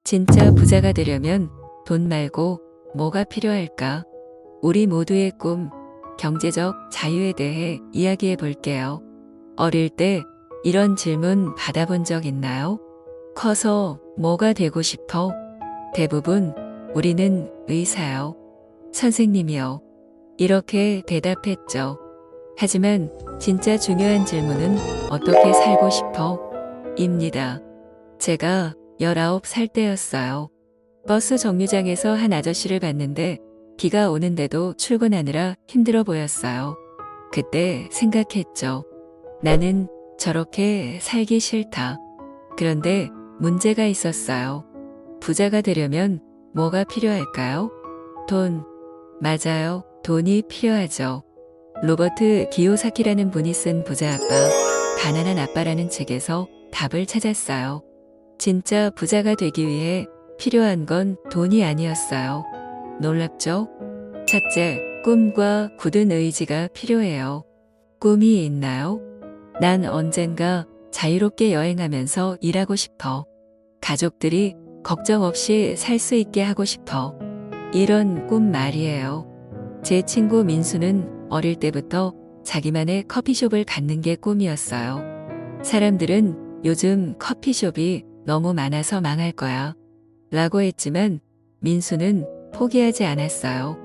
진짜 부자가 되려면 돈 말고 뭐가 필요할까? 우리 모두의 꿈, 경제적 자유에 대해 이야기해 볼게요. 어릴 때 이런 질문 받아본 적 있나요? 커서 뭐가 되고 싶어? 대부분 우리는 의사요. 선생님이요. 이렇게 대답했죠. 하지만 진짜 중요한 질문은 어떻게 살고 싶어? 입니다. 제가 19살 때였어요. 버스 정류장에서 한 아저씨를 봤는데 비가 오는데도 출근하느라 힘들어 보였어요. 그때 생각했죠. 나는 저렇게 살기 싫다. 그런데 문제가 있었어요. 부자가 되려면 뭐가 필요할까요? 돈. 맞아요. 돈이 필요하죠. 로버트 기요사키라는 분이 쓴 부자 아빠, 가난한 아빠라는 책에서 답을 찾았어요. 진짜 부자가 되기 위해 필요한 건 돈이 아니었어요. 놀랍죠? 첫째, 꿈과 굳은 의지가 필요해요. 꿈이 있나요? 난 언젠가 자유롭게 여행하면서 일하고 싶어. 가족들이 걱정 없이 살 수 있게 하고 싶어. 이런 꿈 말이에요. 제 친구 민수는 어릴 때부터 자기만의 커피숍을 갖는 게 꿈이었어요. 사람들은 요즘 커피숍이 너무 많아서 망할 거야 라고 했지만 민수는 포기하지 않았어요.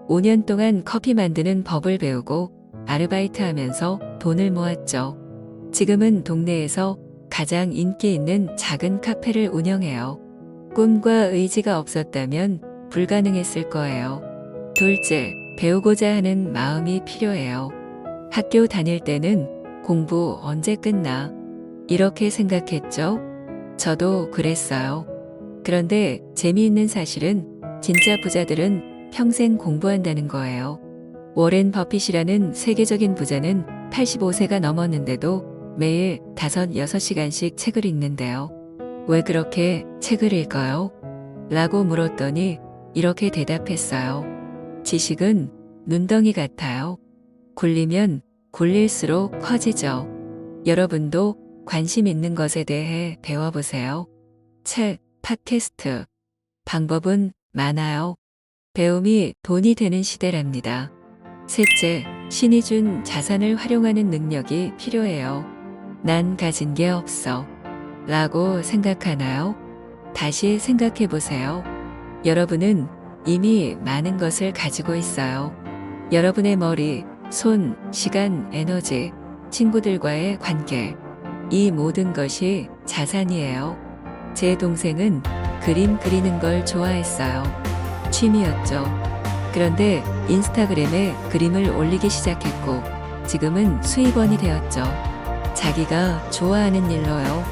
5년 동안 커피 만드는 법을 배우고 아르바이트 하면서 돈을 모았죠. 지금은 동네에서 가장 인기 있는 작은 카페를 운영해요. 꿈과 의지가 없었다면 불가능했을 거예요. 둘째, 배우고자 하는 마음이 필요해요. 학교 다닐 때는 공부 언제 끝나? 이렇게 생각했죠? 저도 그랬어요. 그런데 재미있는 사실은 진짜 부자들은 평생 공부한다는 거예요. 워렌 버핏이라는 세계적인 부자는 85세가 넘었는데도 매일 5, 6시간씩 책을 읽는데요. 왜 그렇게 책을 읽어요? 라고 물었더니 이렇게 대답했어요. 지식은 눈덩이 같아요. 굴리면 굴릴수록 커지죠. 여러분도 관심 있는 것에 대해 배워보세요. 책, 팟캐스트. 방법은 많아요. 배움이 돈이 되는 시대랍니다. 셋째, 신이 준 자산을 활용하는 능력이 필요해요. 난 가진 게 없어. 라고 생각하나요? 다시 생각해 보세요. 여러분은 이미 많은 것을 가지고 있어요. 여러분의 머리, 손, 시간, 에너지, 친구들과의 관계. 이 모든 것이 자산이에요. 제 동생은 그림 그리는 걸 좋아했어요. 취미였죠. 그런데 인스타그램에 그림을 올리기 시작했고 지금은 수익원이 되었죠. 자기가 좋아하는 일로요.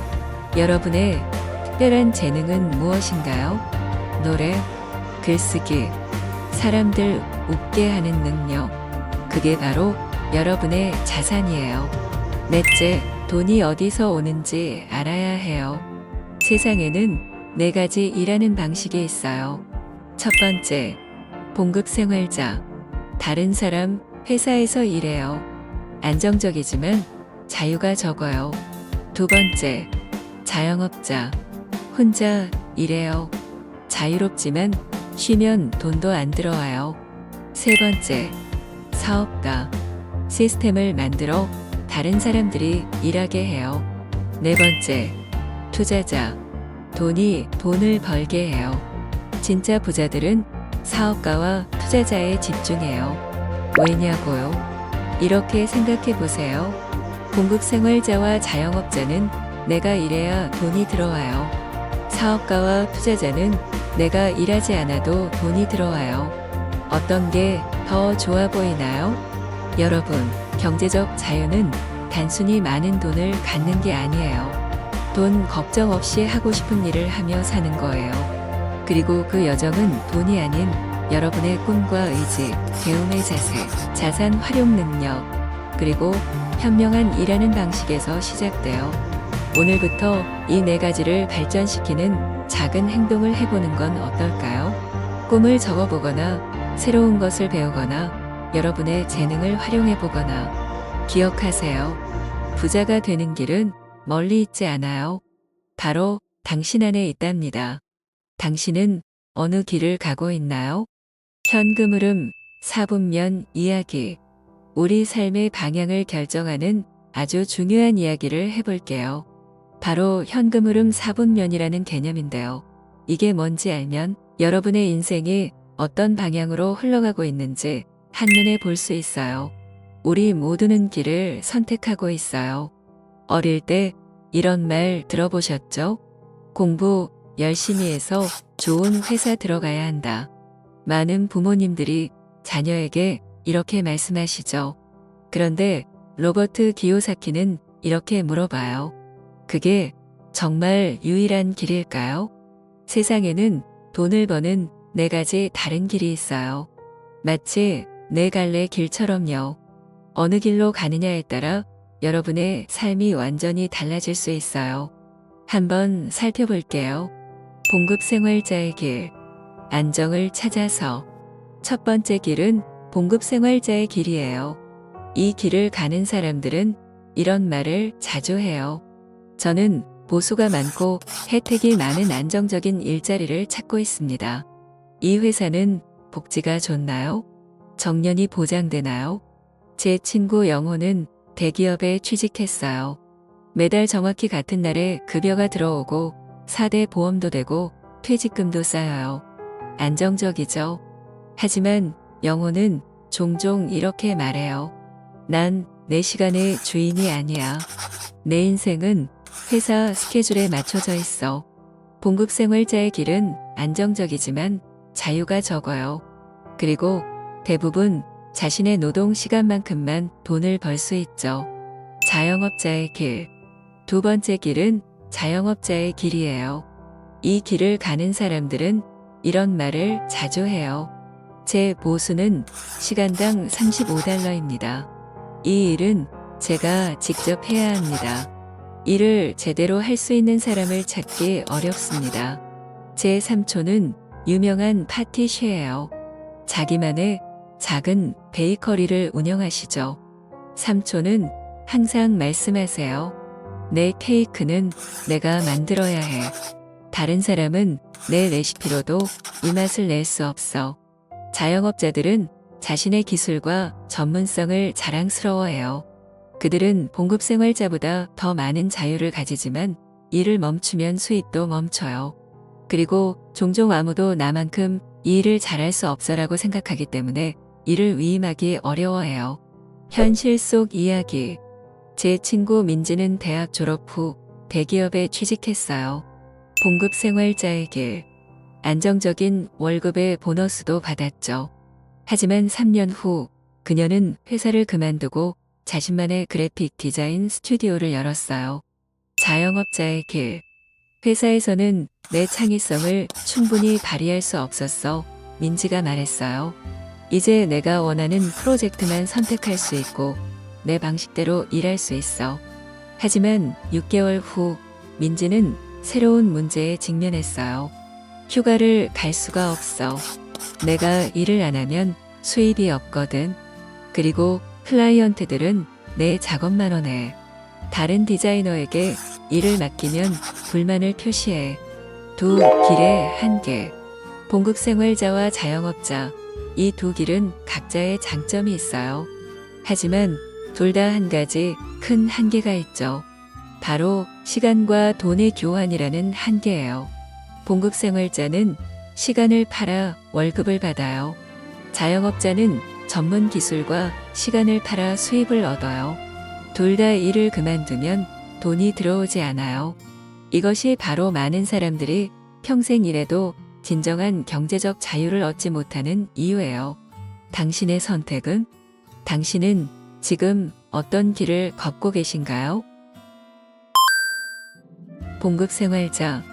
여러분의 특별한 재능은 무엇인가요? 노래, 글쓰기, 사람들 웃게 하는 능력. 그게 바로 여러분의 자산이에요. 넷째, 돈이 어디서 오는지 알아야 해요. 세상에는 4가지 일하는 방식이 있어요. 첫 번째, 봉급생활자. 다른 사람 회사에서 일해요. 안정적이지만 자유가 적어요. 두 번째, 자영업자. 혼자 일해요. 자유롭지만 쉬면 돈도 안 들어와요. 세 번째, 사업가. 시스템을 만들어 다른 사람들이 일하게 해요. 네 번째, 투자자. 돈이 돈을 벌게 해요. 진짜 부자들은 사업가와 투자자에 집중해요. 왜냐고요? 이렇게 생각해 보세요. 공급생활자와 자영업자는 내가 일해야 돈이 들어와요. 사업가와 투자자는 내가 일하지 않아도 돈이 들어와요. 어떤 게 더 좋아 보이나요? 여러분, 경제적 자유는 단순히 많은 돈을 갖는 게 아니에요. 돈 걱정 없이 하고 싶은 일을 하며 사는 거예요. 그리고 그 여정은 돈이 아닌 여러분의 꿈과 의지, 배움의 자세, 자산 활용 능력, 그리고 현명한 일하는 방식에서 시작돼요. 오늘부터 이 4가지를 발전시키는 작은 행동을 해보는 건 어떨까요? 꿈을 적어보거나 새로운 것을 배우거나 여러분의 재능을 활용해보거나 기억하세요. 부자가 되는 길은 멀리 있지 않아요. 바로 당신 안에 있답니다. 당신은 어느 길을 가고 있나요? 현금 흐름 4분면 이야기. 우리 삶의 방향을 결정하는 아주 중요한 이야기를 해볼게요. 바로 현금 흐름 4분면이라는 개념인데요. 이게 뭔지 알면 여러분의 인생이 어떤 방향으로 흘러가고 있는지 한눈에 볼 수 있어요. 우리 모두는 길을 선택하고 있어요. 어릴 때 이런 말 들어보셨죠? 공부 열심히 해서 좋은 회사 들어가야 한다. 많은 부모님들이 자녀에게 이렇게 말씀하시죠. 그런데 로버트 기요사키는 이렇게 물어봐요. 그게 정말 유일한 길일까요? 세상에는 돈을 버는 4가지 다른 길이 있어요. 마치 4갈래 길처럼요. 어느 길로 가느냐에 따라 여러분의 삶이 완전히 달라질 수 있어요. 한번 살펴볼게요. 봉급생활자의 길. 안정을 찾아서. 첫 번째 길은 봉급생활자의 길이에요. 이 길을 가는 사람들은 이런 말을 자주 해요. 저는 보수가 많고 혜택이 많은 안정적인 일자리를 찾고 있습니다. 이 회사는 복지가 좋나요? 정년이 보장되나요? 제 친구 영호는 대기업에 취직했어요. 매달 정확히 같은 날에 급여가 들어오고 4대 보험도 되고 퇴직금도 쌓여요. 안정적이죠. 하지만 영호는 종종 이렇게 말해요. 난 내 시간의 주인이 아니야. 내 인생은 회사 스케줄에 맞춰져 있어. 봉급생활자의 길은 안정적이지만 자유가 적어요. 그리고 대부분 자신의 노동 시간만큼만 돈을 벌 수 있죠. 자영업자의 길. 두 번째 길은 자영업자의 길이에요. 이 길을 가는 사람들은 이런 말을 자주 해요. 제 보수는 시간당 $35입니다. 이 일은 제가 직접 해야 합니다. 일을 제대로 할 수 있는 사람을 찾기 어렵습니다. 제 삼촌은 유명한 파티쉐예요. 자기만의 작은 베이커리를 운영하시죠. 삼촌은 항상 말씀하세요. 내 케이크는 내가 만들어야 해. 다른 사람은 내 레시피로도 이 맛을 낼 수 없어. 자영업자들은 자신의 기술과 전문성을 자랑스러워해요. 그들은 봉급생활자보다 더 많은 자유를 가지지만 일을 멈추면 수입도 멈춰요. 그리고 종종 아무도 나만큼 이 일을 잘할 수 없어라고 생각하기 때문에 이를 위임하기 어려워해요. 현실 속 이야기. 제 친구 민지는 대학 졸업 후 대기업에 취직했어요. 봉급생활자의 길. 안정적인 월급에 보너스도 받았죠. 하지만 3년 후 그녀는 회사를 그만두고 자신만의 그래픽 디자인 스튜디오를 열었어요. 자영업자의 길. 회사에서는 내 창의성을 충분히 발휘할 수 없었어. 민지가 말했어요. 이제 내가 원하는 프로젝트만 선택할 수 있고 내 방식대로 일할 수 있어. 하지만 6개월 후 민지는 새로운 문제에 직면했어요. 휴가를 갈 수가 없어. 내가 일을 안 하면 수입이 없거든. 그리고 클라이언트들은 내 작업만 원해. 다른 디자이너에게 일을 맡기면 불만을 표시해. 두 길의 한계. 봉급생활자와 자영업자. 이 두 길은 각자의 장점이 있어요. 하지만 둘 다 한 가지 큰 한계가 있죠. 바로 시간과 돈의 교환이라는 한계예요. 봉급생활자는 시간을 팔아 월급을 받아요. 자영업자는 전문 기술과 시간을 팔아 수입을 얻어요. 둘 다 일을 그만두면 돈이 들어오지 않아요. 이것이 바로 많은 사람들이 평생 일해도 진정한 경제적 자유를 얻지 못하는 이유예요. 당신의 선택은? 당신은 지금 어떤 길을 걷고 계신가요? 봉급생활자,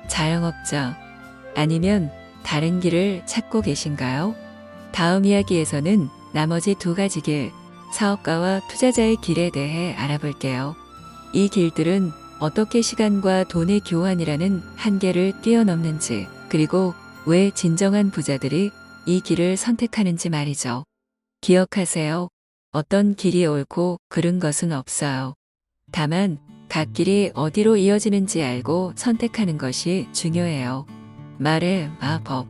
자영업자, 아니면 다른 길을 찾고 계신가요? 다음 이야기에서는 나머지 2가지 길, 사업가와 투자자의 길에 대해 알아볼게요. 이 길들은 어떻게 시간과 돈의 교환이라는 한계를 뛰어넘는지, 그리고 왜 진정한 부자들이 이 길을 선택하는지 말이죠. 기억하세요. 어떤 길이 옳고 그른 것은 없어요. 다만 각 길이 어디로 이어지는지 알고 선택하는 것이 중요해요. 말의 마법.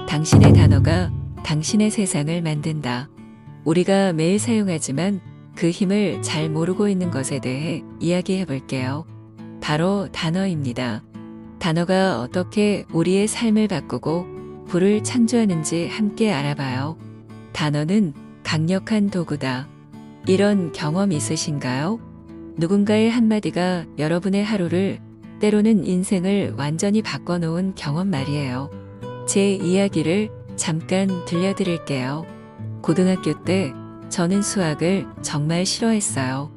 당신의 단어가 당신의 세상을 만든다. 우리가 매일 사용하지만 그 힘을 잘 모르고 있는 것에 대해 이야기해 볼게요. 바로 단어입니다. 단어가 어떻게 우리의 삶을 바꾸고 불을 창조하는지 함께 알아봐요. 단어는 강력한 도구다. 이런 경험 있으신가요? 누군가의 한마디가 여러분의 하루를, 때로는 인생을 완전히 바꿔놓은 경험 말이에요. 제 이야기를 잠깐 들려드릴게요. 고등학교 때 저는 수학을 정말 싫어했어요.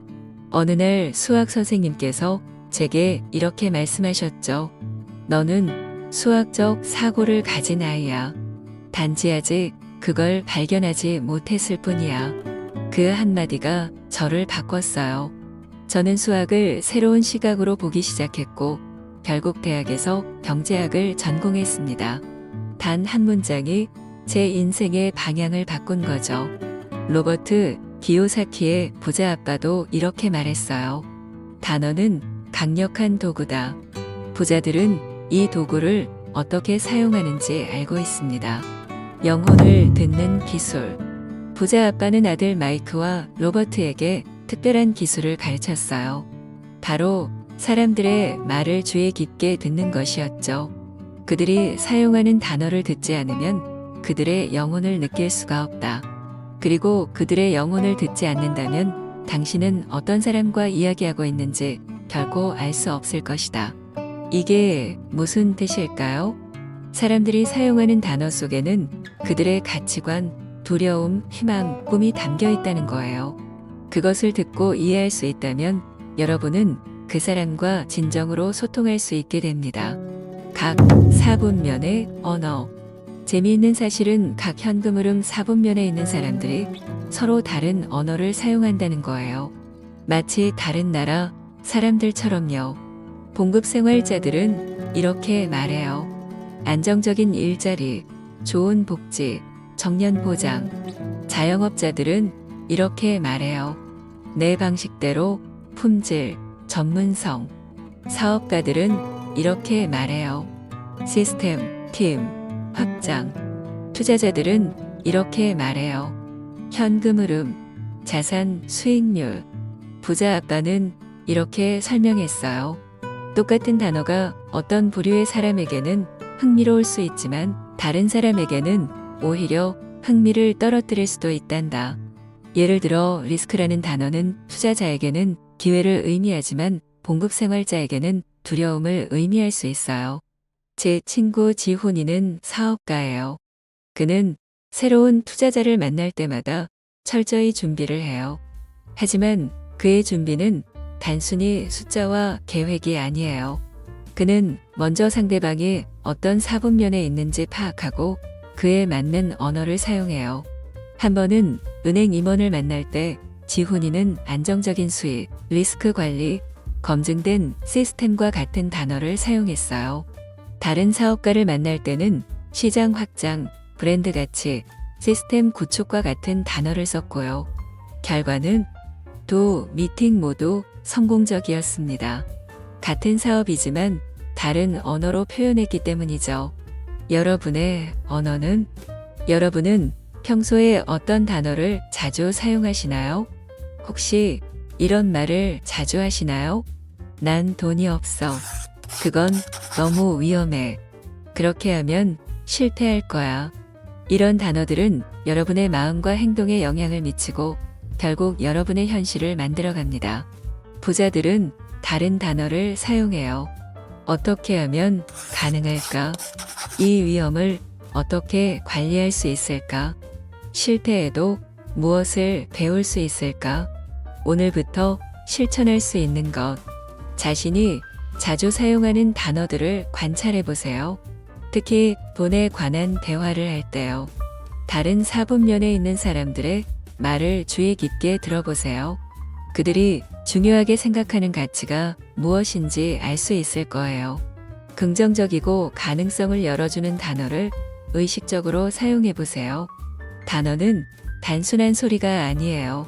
어느 날 수학 선생님께서 제게 이렇게 말씀하셨죠. 너는 수학적 사고를 가진 아이야. 단지 아직 그걸 발견하지 못했을 뿐이야. 그 한마디가 저를 바꿨어요. 저는 수학을 새로운 시각으로 보기 시작했고, 결국 대학에서 경제학을 전공했습니다. 단 한 문장이 제 인생의 방향을 바꾼 거죠. 로버트 기요사키의 부자 아빠도 이렇게 말했어요. 단어는 강력한 도구다. 부자들은 이 도구를 어떻게 사용하는지 알고 있습니다. 영혼을 듣는 기술. 부자 아빠는 아들 마이크와 로버트에게 특별한 기술을 가르쳤어요. 바로 사람들의 말을 주의 깊게 듣는 것이었죠. 그들이 사용하는 단어를 듣지 않으면 그들의 영혼을 느낄 수가 없다. 그리고 그들의 영혼을 듣지 않는다면 당신은 어떤 사람과 이야기하고 있는지 결코 알 수 없을 것이다. 이게 무슨 뜻일까요? 사람들이 사용하는 단어 속에는 그들의 가치관, 두려움, 희망, 꿈이 담겨 있다는 거예요. 그것을 듣고 이해할 수 있다면 여러분은 그 사람과 진정으로 소통할 수 있게 됩니다. 각 4분면의 언어. 재미있는 사실은 각 현금흐름 4분면에 있는 사람들이 서로 다른 언어를 사용한다는 거예요. 마치 다른 나라 사람들처럼요. 봉급생활자들은 이렇게 말해요. 안정적인 일자리, 좋은 복지, 정년 보장. 자영업자들은 이렇게 말해요. 내 방식대로 품질, 전문성. 사업가들은 이렇게 말해요. 시스템, 팀, 확장. 투자자들은 이렇게 말해요. 현금 흐름, 자산 수익률. 부자 아빠는 이렇게 설명했어요. 똑같은 단어가 어떤 부류의 사람에게는 흥미로울 수 있지만 다른 사람에게는 오히려 흥미를 떨어뜨릴 수도 있단다. 예를 들어 리스크라는 단어는 투자자에게는 기회를 의미하지만 봉급생활자에게는 두려움을 의미할 수 있어요. 제 친구 지훈이는 사업가예요. 그는 새로운 투자자를 만날 때마다 철저히 준비를 해요. 하지만 그의 준비는 단순히 숫자와 계획이 아니에요. 그는 먼저 상대방이 어떤 사분면에 있는지 파악하고 그에 맞는 언어를 사용해요. 한 번은 은행 임원을 만날 때 지훈이는 안정적인 수익, 리스크 관리, 검증된 시스템과 같은 단어를 사용했어요. 다른 사업가를 만날 때는 시장 확장, 브랜드 가치, 시스템 구축과 같은 단어를 썼고요. 결과는 두 미팅 모두 성공적이었습니다. 같은 사업이지만 다른 언어로 표현했기 때문이죠. 여러분의 언어는? 여러분은 평소에 어떤 단어를 자주 사용하시나요? 혹시 이런 말을 자주 하시나요? 난 돈이 없어. 그건 너무 위험해. 그렇게 하면 실패할 거야. 이런 단어들은 여러분의 마음과 행동에 영향을 미치고 결국 여러분의 현실을 만들어갑니다. 부자들은 다른 단어를 사용해요. 어떻게 하면 가능할까? 이 위험을 어떻게 관리할 수 있을까? 실패해도 무엇을 배울 수 있을까? 오늘부터 실천할 수 있는 것. 자신이 자주 사용하는 단어들을 관찰해 보세요. 특히 돈에 관한 대화를 할 때요. 다른 사분면에 있는 사람들의 말을 주의 깊게 들어보세요. 그들이 중요하게 생각하는 가치가 무엇인지 알 수 있을 거예요. 긍정적이고 가능성을 열어주는 단어를 의식적으로 사용해 보세요. 단어는 단순한 소리가 아니에요.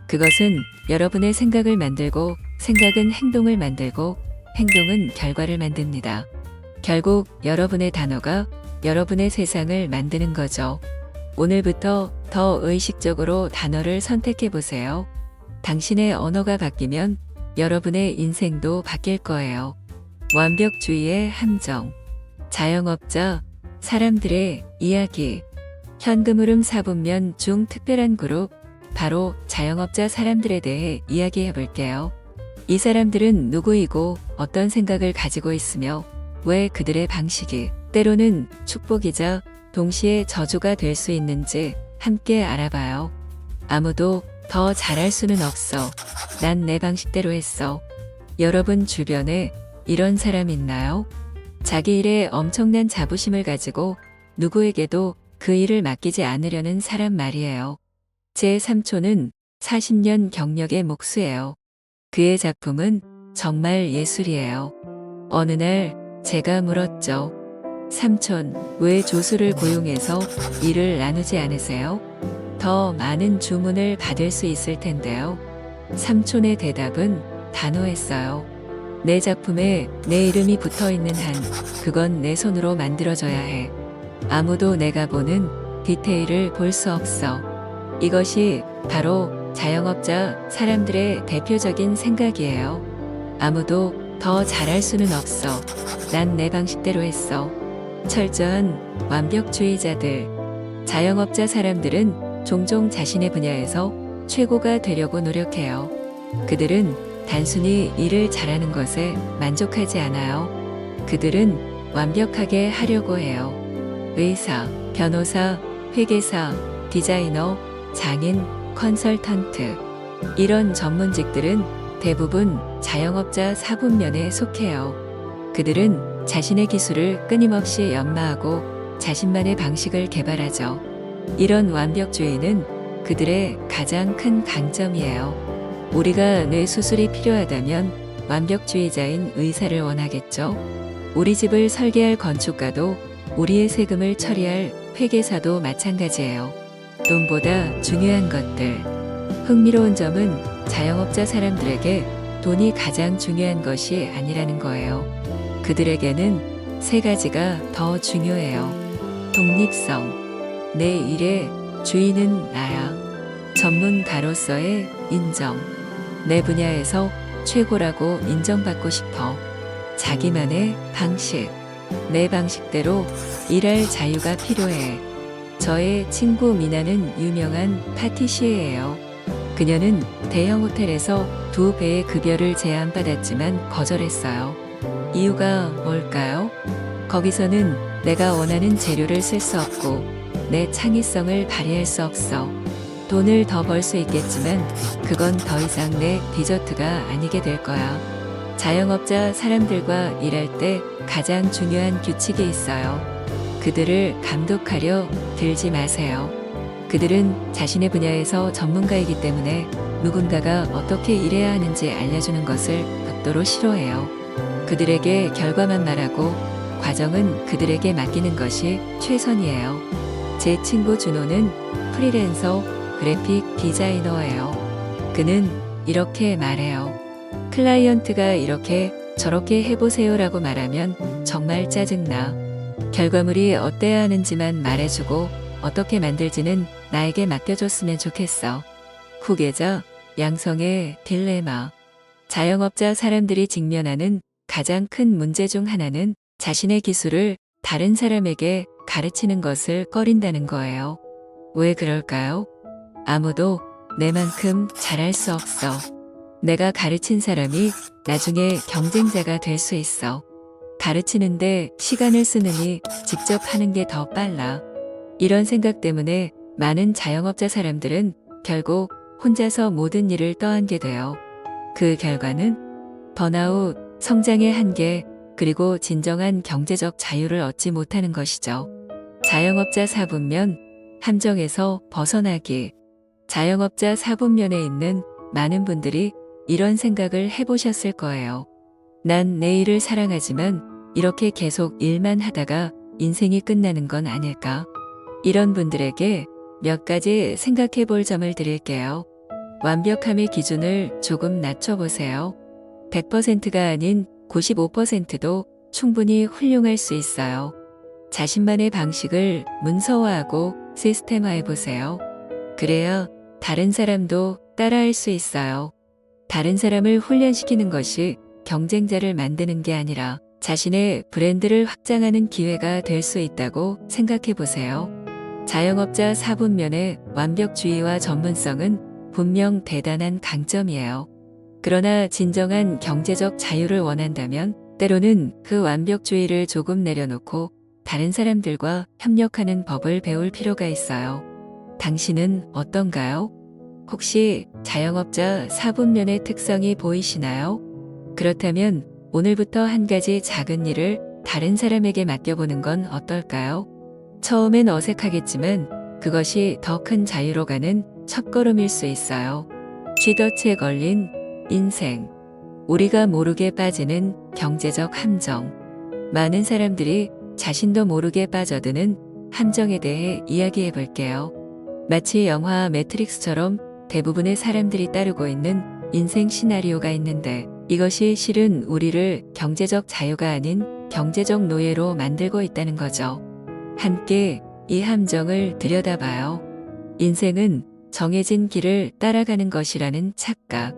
그것은 여러분의 생각을 만들고 생각은 행동을 만들고 행동은 결과를 만듭니다. 결국 여러분의 단어가 여러분의 세상을 만드는 거죠. 오늘부터 더 의식적으로 단어를 선택해 보세요. 당신의 언어가 바뀌면 여러분의 인생도 바뀔 거예요. 완벽주의의 함정. 자영업자, 사람들의 이야기. 현금 흐름 4분면 중 특별한 그룹, 바로 자영업자 사람들에 대해 이야기해 볼게요. 이 사람들은 누구이고 어떤 생각을 가지고 있으며 왜 그들의 방식이 때로는 축복이자 동시에 저주가 될 수 있는지 함께 알아봐요. 아무도 더 잘할 수는 없어. 난 내 방식대로 했어. 여러분 주변에 이런 사람 있나요? 자기 일에 엄청난 자부심을 가지고 누구에게도 그 일을 맡기지 않으려는 사람 말이에요. 제 삼촌은 40년 경력의 목수예요. 그의 작품은 정말 예술이에요. 어느 날 제가 물었죠. 삼촌, 왜 조수를 고용해서 일을 나누지 않으세요? 더 많은 주문을 받을 수 있을 텐데요. 삼촌의 대답은 단호했어요. 내 작품에 내 이름이 붙어 있는 한, 그건 내 손으로 만들어져야 해. 아무도 내가 보는 디테일을 볼 수 없어. 이것이 바로 자영업자 사람들의 대표적인 생각이에요. 아무도 더 잘할 수는 없어. 난 내 방식대로 했어. 철저한 완벽주의자들. 자영업자 사람들은 종종 자신의 분야에서 최고가 되려고 노력해요. 그들은 단순히 일을 잘하는 것에 만족하지 않아요. 그들은 완벽하게 하려고 해요. 의사, 변호사, 회계사, 디자이너, 장인, 컨설턴트. 이런 전문직들은 대부분 자영업자 4분면에 속해요. 그들은 자신의 기술을 끊임없이 연마하고 자신만의 방식을 개발하죠. 이런 완벽주의는 그들의 가장 큰 강점이에요. 우리가 뇌 수술이 필요하다면 완벽주의자인 의사를 원하겠죠. 우리 집을 설계할 건축가도 우리의 세금을 처리할 회계사도 마찬가지예요. 돈보다 중요한 것들. 흥미로운 점은 자영업자 사람들에게 돈이 가장 중요한 것이 아니라는 거예요. 그들에게는 세 가지가 더 중요해요. 독립성. 내 일의 주인은 나야. 전문가로서의 인정. 내 분야에서 최고라고 인정받고 싶어. 자기만의 방식. 내 방식대로 일할 자유가 필요해. 저의 친구 미나는 유명한 파티시에예요. 그녀는 대형 호텔에서 2배의 급여를 제안받았지만 거절했어요. 이유가 뭘까요? 거기서는 내가 원하는 재료를 쓸 수 없고 내 창의성을 발휘할 수 없어. 돈을 더 벌 수 있겠지만 그건 더 이상 내 디저트가 아니게 될 거야. 자영업자 사람들과 일할 때 가장 중요한 규칙이 있어요. 그들을 감독하려 들지 마세요. 그들은 자신의 분야에서 전문가이기 때문에 누군가가 어떻게 일해야 하는지 알려주는 것을 극도로 싫어해요. 그들에게 결과만 말하고 과정은 그들에게 맡기는 것이 최선이에요. 제 친구 준호는 프리랜서 그래픽 디자이너예요. 그는 이렇게 말해요. 클라이언트가 이렇게 저렇게 해보세요라고 말하면 정말 짜증나. 결과물이 어때야 하는지만 말해주고 어떻게 만들지는 나에게 맡겨줬으면 좋겠어. 후계자, 양성의 딜레마. 자영업자 사람들이 직면하는 가장 큰 문제 중 하나는 자신의 기술을 다른 사람에게 가르치는 것을 꺼린다는 거예요. 왜 그럴까요? 아무도 내만큼 잘할 수 없어. 내가 가르친 사람이 나중에 경쟁자가 될 수 있어. 가르치는데 시간을 쓰느니 직접 하는 게 더 빨라. 이런 생각 때문에 많은 자영업자 사람들은 결국 혼자서 모든 일을 떠안게 돼요. 그 결과는 번아웃, 성장의 한계, 그리고 진정한 경제적 자유를 얻지 못하는 것이죠. 자영업자 4분면, 함정에서 벗어나기. 자영업자 4분면에 있는 많은 분들이 이런 생각을 해보셨을 거예요. 난 내 일을 사랑하지만 이렇게 계속 일만 하다가 인생이 끝나는 건 아닐까? 이런 분들에게 몇 가지 생각해 볼 점을 드릴게요. 완벽함의 기준을 조금 낮춰보세요. 100%가 아닌 95%도 충분히 훌륭할 수 있어요. 자신만의 방식을 문서화하고 시스템화해 보세요. 그래야 다른 사람도 따라할 수 있어요. 다른 사람을 훈련시키는 것이 경쟁자를 만드는 게 아니라 자신의 브랜드를 확장하는 기회가 될 수 있다고 생각해 보세요. 자영업자 4분면의 완벽주의와 전문성은 분명 대단한 강점이에요. 그러나 진정한 경제적 자유를 원한다면 때로는 그 완벽주의를 조금 내려놓고 다른 사람들과 협력하는 법을 배울 필요가 있어요. 당신은 어떤가요? 혹시 자영업자 4분면의 특성이 보이시나요? 그렇다면 오늘부터 한 가지 작은 일을 다른 사람에게 맡겨보는 건 어떨까요? 처음엔 어색하겠지만 그것이 더 큰 자유로 가는 첫걸음일 수 있어요. 쥐덫에 걸린 인생. 우리가 모르게 빠지는 경제적 함정. 많은 사람들이 자신도 모르게 빠져드는 함정에 대해 이야기해 볼게요. 마치 영화 매트릭스처럼 대부분의 사람들이 따르고 있는 인생 시나리오가 있는데 이것이 실은 우리를 경제적 자유가 아닌 경제적 노예로 만들고 있다는 거죠. 함께 이 함정을 들여다봐요. 인생은 정해진 길을 따라가는 것이라는 착각.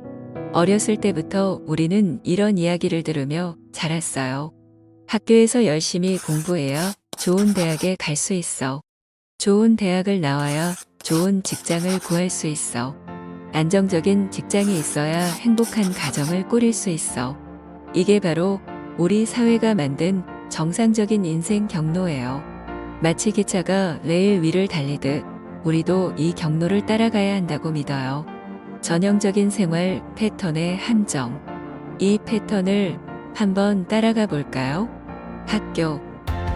어렸을 때부터 우리는 이런 이야기를 들으며 자랐어요. 학교에서 열심히 공부해야 좋은 대학에 갈 수 있어. 좋은 대학을 나와야 좋은 직장을 구할 수 있어. 안정적인 직장이 있어야 행복한 가정을 꾸릴 수 있어. 이게 바로 우리 사회가 만든 정상적인 인생 경로예요. 마치 기차가 레일 위를 달리듯 우리도 이 경로를 따라가야 한다고 믿어요. 전형적인 생활 패턴의 함정. 이 패턴을 한번 따라가 볼까요? 학교.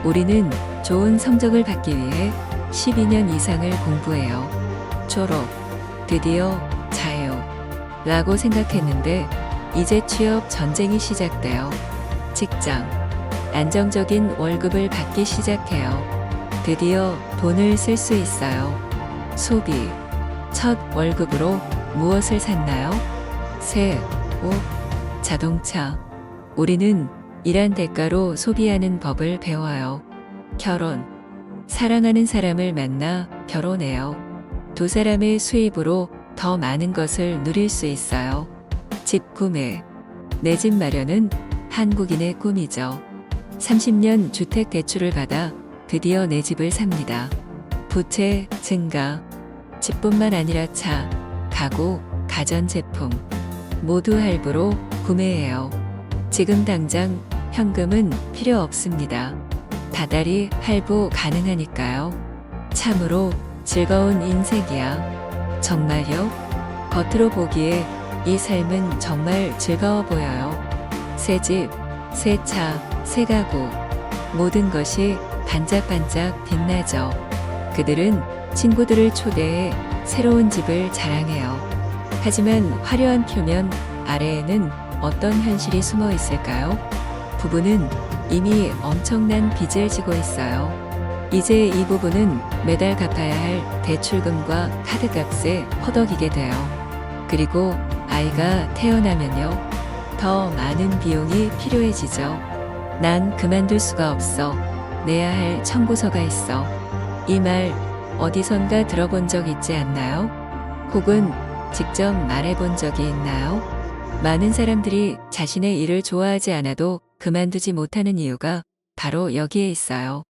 우리는 좋은 성적을 받기 위해 12년 이상을 공부해요. 졸업. 드디어 자유. 라고 생각했는데 이제 취업 전쟁이 시작돼요. 직장. 안정적인 월급을 받기 시작해요. 드디어 돈을 쓸 수 있어요. 소비. 첫 월급으로 무엇을 샀나요? 새, 옷, 자동차. 우리는 일한 대가로 소비하는 법을 배워요. 결혼. 사랑하는 사람을 만나 결혼해요. 두 사람의 수입으로 더 많은 것을 누릴 수 있어요. 집 구매. 내 집 마련은 한국인의 꿈이죠. 30년 주택 대출을 받아 드디어 내 집을 삽니다. 부채 증가. 집뿐만 아니라 차, 가구, 가전제품 모두 할부로 구매해요. 지금 당장 현금은 필요 없습니다. 다달이 할부 가능하니까요. 참으로 즐거운 인생이야. 정말요? 겉으로 보기에 이 삶은 정말 즐거워 보여요. 새 집, 새 차, 새 가구 모든 것이 반짝반짝 빛나죠. 그들은 친구들을 초대해 새로운 집을 자랑해요. 하지만 화려한 표면 아래에는 어떤 현실이 숨어 있을까요? 부부는 이미 엄청난 빚을 지고 있어요. 이제 이 부부는 매달 갚아야 할 대출금과 카드값에 허덕이게 돼요. 그리고 아이가 태어나면요. 더 많은 비용이 필요해지죠. 난 그만둘 수가 없어. 내야 할 청구서가 있어. 이 말 어디선가 들어본 적 있지 않나요? 혹은 직접 말해본 적이 있나요? 많은 사람들이 자신의 일을 좋아하지 않아도 그만두지 못하는 이유가 바로 여기에 있어요.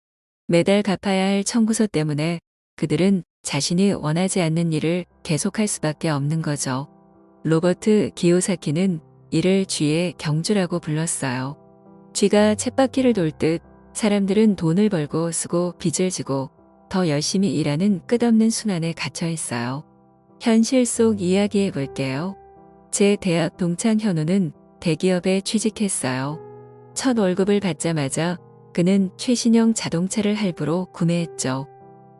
매달 갚아야 할 청구서 때문에 그들은 자신이 원하지 않는 일을 계속할 수밖에 없는 거죠. 로버트 기요사키는 이를 쥐의 경주라고 불렀어요. 쥐가 쳇바퀴를 돌듯 사람들은 돈을 벌고 쓰고 빚을 지고 더 열심히 일하는 끝없는 순환에 갇혀 있어요. 현실 속 이야기해 볼게요. 제 대학 동창 현우는 대기업에 취직했어요. 첫 월급을 받자마자 그는 최신형 자동차를 할부로 구매했죠.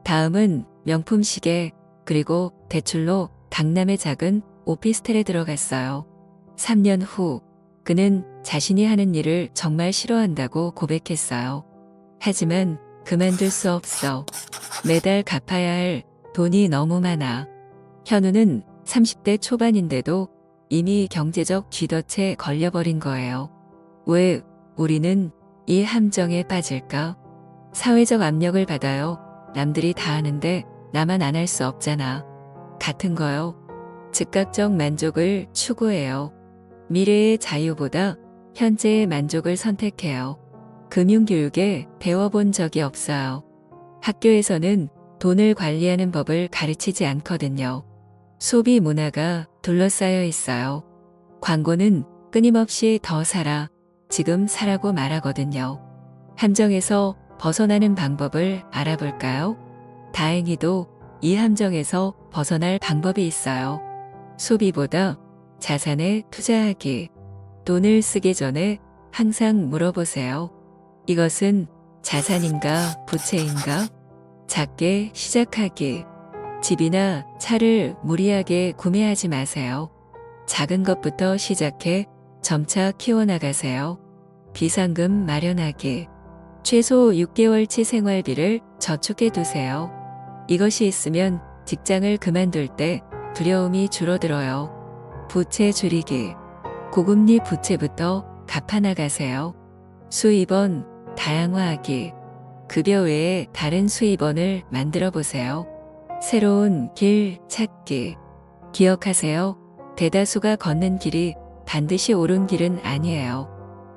다음은 명품 시계, 그리고 대출로 강남의 작은 오피스텔에 들어갔어요. 3년 후 그는 자신이 하는 일을 정말 싫어한다고 고백했어요. 하지만 그만둘 수 없어. 매달 갚아야 할 돈이 너무 많아. 현우는 30대 초반인데도 이미 경제적 쥐덫에 걸려버린 거예요. 왜 우리는 이 함정에 빠질까? 사회적 압력을 받아요. 남들이 다 하는데 나만 안 할 수 없잖아. 같은 거요. 즉각적 만족을 추구해요. 미래의 자유보다 현재의 만족을 선택해요. 금융교육에 배워본 적이 없어요. 학교에서는 돈을 관리하는 법을 가르치지 않거든요. 소비 문화가 둘러싸여 있어요. 광고는 끊임없이 더 사라, 지금 사라고 말하거든요. 함정에서 벗어나는 방법을 알아볼까요? 다행히도 이 함정에서 벗어날 방법이 있어요. 소비보다 자산에 투자하기. 돈을 쓰기 전에 항상 물어보세요. 이것은 자산인가 부채인가? 작게 시작하기. 집이나 차를 무리하게 구매하지 마세요. 작은 것부터 시작해 점차 키워나가세요. 비상금 마련하기. 최소 6개월치 생활비를 저축해 두세요. 이것이 있으면 직장을 그만둘 때 두려움이 줄어들어요. 부채 줄이기. 고금리 부채부터 갚아나가세요. 수입원 다양화하기. 급여 외에 다른 수입원을 만들어 보세요. 새로운 길 찾기. 기억하세요. 대다수가 걷는 길이 반드시 옳은 길은 아니에요.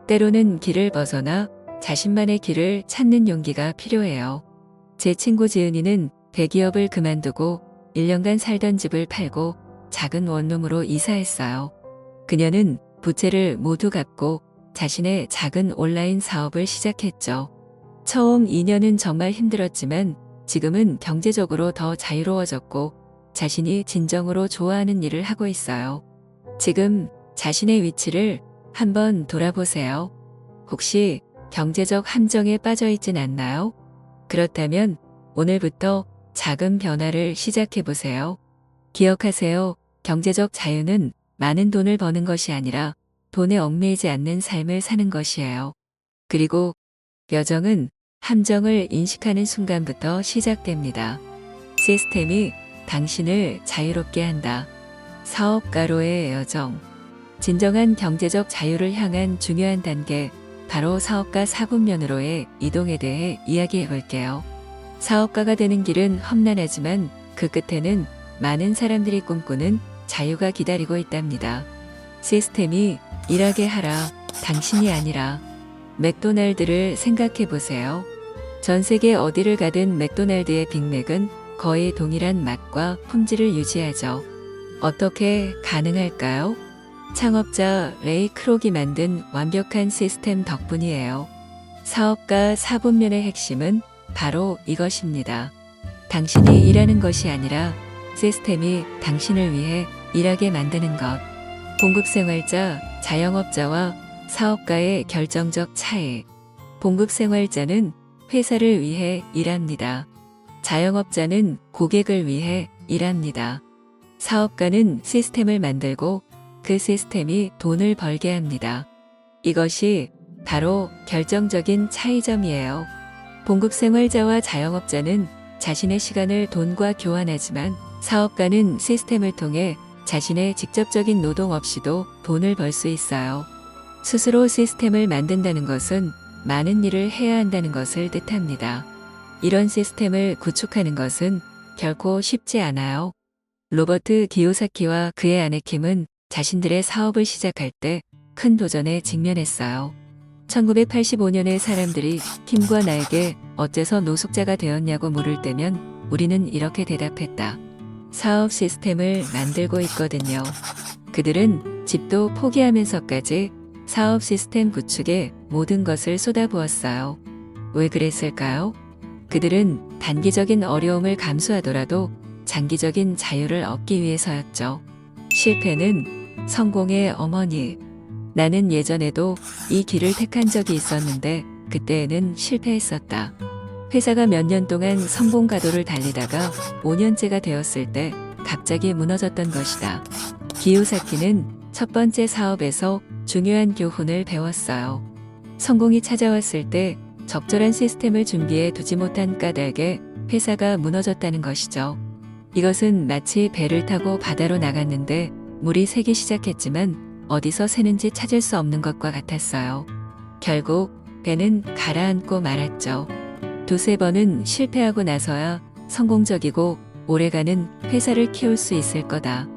때로는 길을 벗어나 자신만의 길을 찾는 용기가 필요해요. 제 친구 지은이는 대기업을 그만두고 1년간 살던 집을 팔고 작은 원룸으로 이사했어요. 그녀는 부채를 모두 갚고 자신의 작은 온라인 사업을 시작했죠. 처음 2년은 정말 힘들었지만 지금은 경제적으로 더 자유로워졌고 자신이 진정으로 좋아하는 일을 하고 있어요. 지금 자신의 위치를 한번 돌아보세요. 혹시 경제적 함정에 빠져 있진 않나요? 그렇다면 오늘부터 작은 변화를 시작해 보세요. 기억하세요. 경제적 자유는 많은 돈을 버는 것이 아니라 돈에 얽매이지 않는 삶을 사는 것이에요. 그리고 여정은 함정을 인식하는 순간부터 시작됩니다. 시스템이 당신을 자유롭게 한다. 사업가로의 여정. 진정한 경제적 자유를 향한 중요한 단계, 바로 사업가 4분면으로의 이동에 대해 이야기해 볼게요. 사업가가 되는 길은 험난하지만 그 끝에는 많은 사람들이 꿈꾸는 자유가 기다리고 있답니다. 시스템이 일하게 하라, 당신이 아니라. 맥도날드를 생각해 보세요. 전 세계 어디를 가든 맥도날드의 빅맥은 거의 동일한 맛과 품질을 유지하죠. 어떻게 가능할까요? 창업자 레이 크록이 만든 완벽한 시스템 덕분이에요. 사업가 4분면의 핵심은 바로 이것입니다. 당신이 일하는 것이 아니라 시스템이 당신을 위해 일하게 만드는 것. 봉급생활자, 자영업자와 사업가의 결정적 차이. 봉급생활자는 회사를 위해 일합니다. 자영업자는 고객을 위해 일합니다. 사업가는 시스템을 만들고 그 시스템이 돈을 벌게 합니다. 이것이 바로 결정적인 차이점이에요. 봉급생활자와 자영업자는 자신의 시간을 돈과 교환하지만 사업가는 시스템을 통해 자신의 직접적인 노동 없이도 돈을 벌 수 있어요. 스스로 시스템을 만든다는 것은 많은 일을 해야 한다는 것을 뜻합니다. 이런 시스템을 구축하는 것은 결코 쉽지 않아요. 로버트 기요사키와 그의 아내 킴은 자신들의 사업을 시작할 때 큰 도전에 직면했어요. 1985년에 사람들이 킴과 나에게 어째서 노숙자가 되었냐고 물을 때면 우리는 이렇게 대답했다. 사업 시스템을 만들고 있거든요. 그들은 집도 포기하면서까지 사업 시스템 구축에 모든 것을 쏟아부었어요. 왜 그랬을까요? 그들은 단기적인 어려움을 감수하더라도 장기적인 자유를 얻기 위해서였죠. 실패는 성공의 어머니. 나는 예전에도 이 길을 택한 적이 있었는데 그때에는 실패했었다. 회사가 몇 년 동안 성공 가도를 달리다가 5년째가 되었을 때 갑자기 무너졌던 것이다. 기요사키는 첫 번째 사업에서 중요한 교훈을 배웠어요. 성공이 찾아왔을 때 적절한 시스템을 준비해 두지 못한 까닭에 회사가 무너졌다는 것이죠. 이것은 마치 배를 타고 바다로 나갔는데 물이 새기 시작했지만 어디서 새는지 찾을 수 없는 것과 같았어요. 결국 배는 가라앉고 말았죠. 두세 번은 실패하고 나서야 성공적이고 오래가는 회사를 키울 수 있을 거다.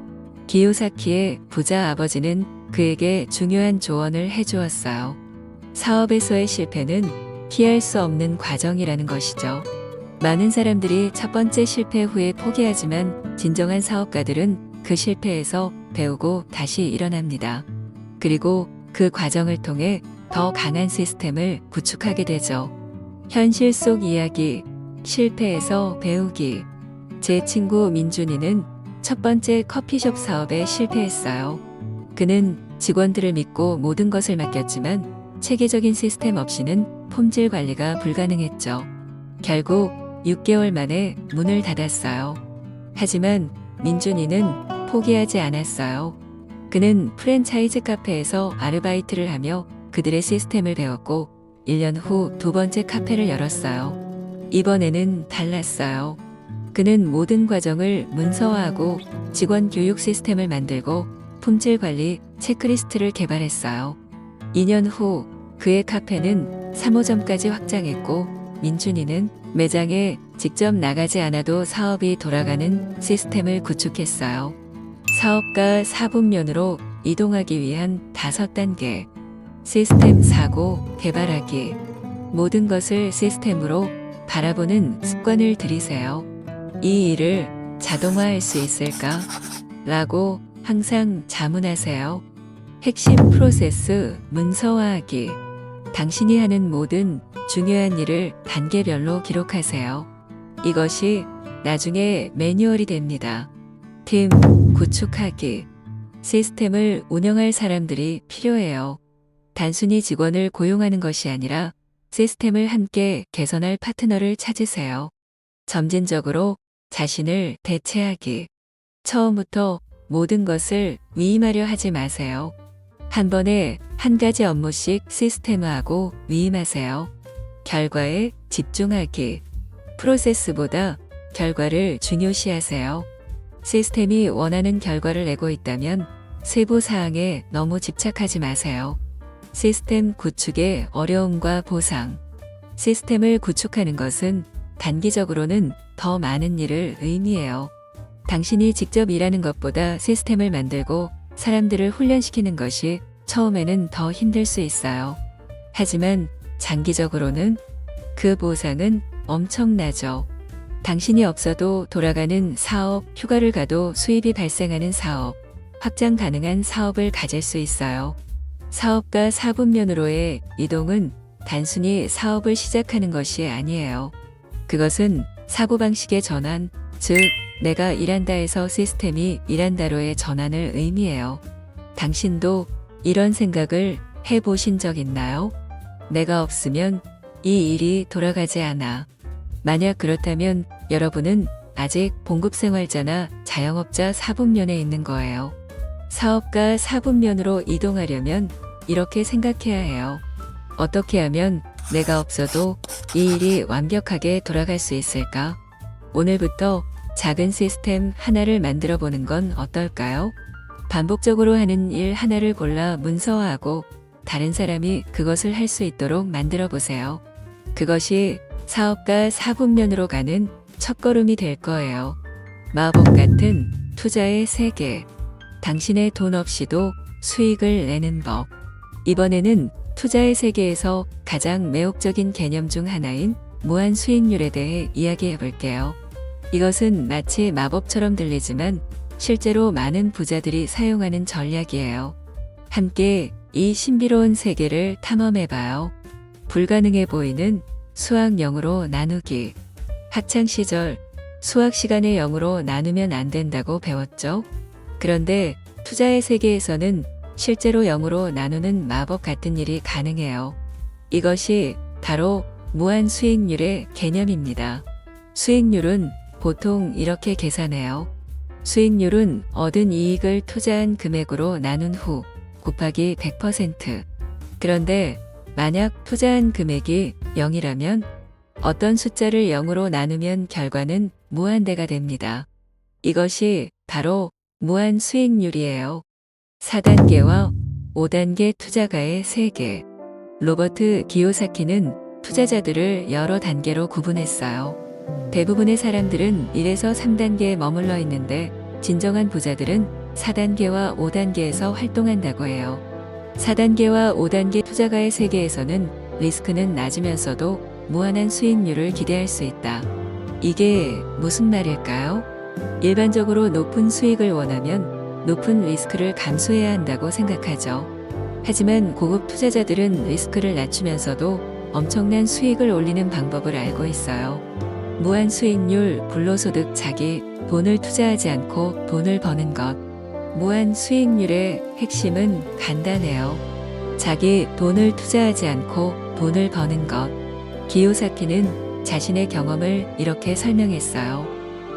기요사키의 부자 아버지는 그에게 중요한 조언을 해주었어요. 사업에서의 실패는 피할 수 없는 과정이라는 것이죠. 많은 사람들이 첫 번째 실패 후에 포기하지만 진정한 사업가들은 그 실패에서 배우고 다시 일어납니다. 그리고 그 과정을 통해 더 강한 시스템을 구축하게 되죠. 현실 속 이야기, 실패에서 배우기. 제 친구 민준이는 첫 번째 커피숍 사업에 실패했어요. 그는 직원들을 믿고 모든 것을 맡겼지만 체계적인 시스템 없이는 품질 관리가 불가능했죠. 결국 6개월 만에 문을 닫았어요. 하지만 민준이는 포기하지 않았어요. 그는 프랜차이즈 카페에서 아르바이트를 하며 그들의 시스템을 배웠고 1년 후 두 번째 카페를 열었어요. 이번에는 달랐어요. 그는 모든 과정을 문서화하고 직원 교육 시스템을 만들고 품질 관리 체크리스트를 개발했어요. 2년 후 그의 카페는 3호점까지 확장했고 민준이는 매장에 직접 나가지 않아도 사업이 돌아가는 시스템을 구축했어요. 사업가 4분면으로 이동하기 위한 5단계. 시스템 사고 개발하기. 모든 것을 시스템으로 바라보는 습관을 들이세요. 이 일을 자동화할 수 있을까? 라고 항상 자문하세요. 핵심 프로세스 문서화하기. 당신이 하는 모든 중요한 일을 단계별로 기록하세요. 이것이 나중에 매뉴얼이 됩니다. 팀 구축하기. 시스템을 운영할 사람들이 필요해요. 단순히 직원을 고용하는 것이 아니라 시스템을 함께 개선할 파트너를 찾으세요. 점진적으로 자신을 대체하기. 처음부터 모든 것을 위임하려 하지 마세요. 한 번에 한 가지 업무씩 시스템화하고 위임하세요. 결과에 집중하기. 프로세스보다 결과를 중요시하세요. 시스템이 원하는 결과를 내고 있다면 세부 사항에 너무 집착하지 마세요. 시스템 구축의 어려움과 보상. 시스템을 구축하는 것은 단기적으로는 더 많은 일을 의미해요. 당신이 직접 일하는 것보다 시스템을 만들고 사람들을 훈련시키는 것이 처음에는 더 힘들 수 있어요. 하지만 장기적으로는 그 보상은 엄청나죠. 당신이 없어도 돌아가는 사업, 휴가를 가도 수입이 발생하는 사업, 확장 가능한 사업을 가질 수 있어요. 사업가 4분면으로의 이동은 단순히 사업을 시작하는 것이 아니에요. 그것은 사고방식의 전환, 즉 내가 일한다에서 시스템이 일한다로의 전환을 의미해요. 당신도 이런 생각을 해보신 적 있나요? 내가 없으면 이 일이 돌아가지 않아. 만약 그렇다면 여러분은 아직 봉급생활자나 자영업자 4분면에 있는 거예요. 사업가 4분면으로 이동하려면 이렇게 생각해야 해요. 어떻게 하면 내가 없어도 이 일이 완벽하게 돌아갈 수 있을까? 오늘부터 작은 시스템 하나를 만들어 보는 건 어떨까요? 반복적으로 하는 일 하나를 골라 문서화하고 다른 사람이 그것을 할 수 있도록 만들어 보세요. 그것이 사업가 4분면으로 가는 첫걸음이 될 거예요. 마법 같은 투자의 세계. 당신의 돈 없이도 수익을 내는 법. 이번에는 투자의 세계에서 가장 매혹적인 개념 중 하나인 무한 수익률에 대해 이야기해 볼게요. 이것은 마치 마법처럼 들리지만 실제로 많은 부자들이 사용하는 전략이에요. 함께 이 신비로운 세계를 탐험해봐요. 불가능해 보이는 수학 0으로 나누기. 학창시절 수학 시간에 0으로 나누면 안 된다고 배웠죠? 그런데 투자의 세계에서는 실제로 0으로 나누는 마법 같은 일이 가능해요. 이것이 바로 무한 수익률의 개념입니다. 수익률은 보통 이렇게 계산해요. 수익률은 얻은 이익을 투자한 금액으로 나눈 후 곱하기 100%. 그런데 만약 투자한 금액이 0이라면 어떤 숫자를 0으로 나누면 결과는 무한대가 됩니다. 이것이 바로 무한 수익률이에요. 4단계와 5단계 투자가의 세계. 로버트 기요사키는 투자자들을 여러 단계로 구분했어요. 대부분의 사람들은 1에서 3단계에 머물러 있는데 진정한 부자들은 4단계와 5단계에서 활동한다고 해요. 4단계와 5단계 투자가의 세계에서는 리스크는 낮으면서도 무한한 수익률을 기대할 수 있다. 이게 무슨 말일까요? 일반적으로 높은 수익을 원하면 높은 리스크를 감수해야 한다고 생각하죠. 하지만 고급 투자자들은 리스크를 낮추면서도 엄청난 수익을 올리는 방법을 알고 있어요. 무한 수익률, 불로소득, 자기 돈을 투자하지 않고 돈을 버는 것. 무한 수익률의 핵심은 간단해요. 자기 돈을 투자하지 않고 돈을 버는 것. 기요사키는 자신의 경험을 이렇게 설명했어요.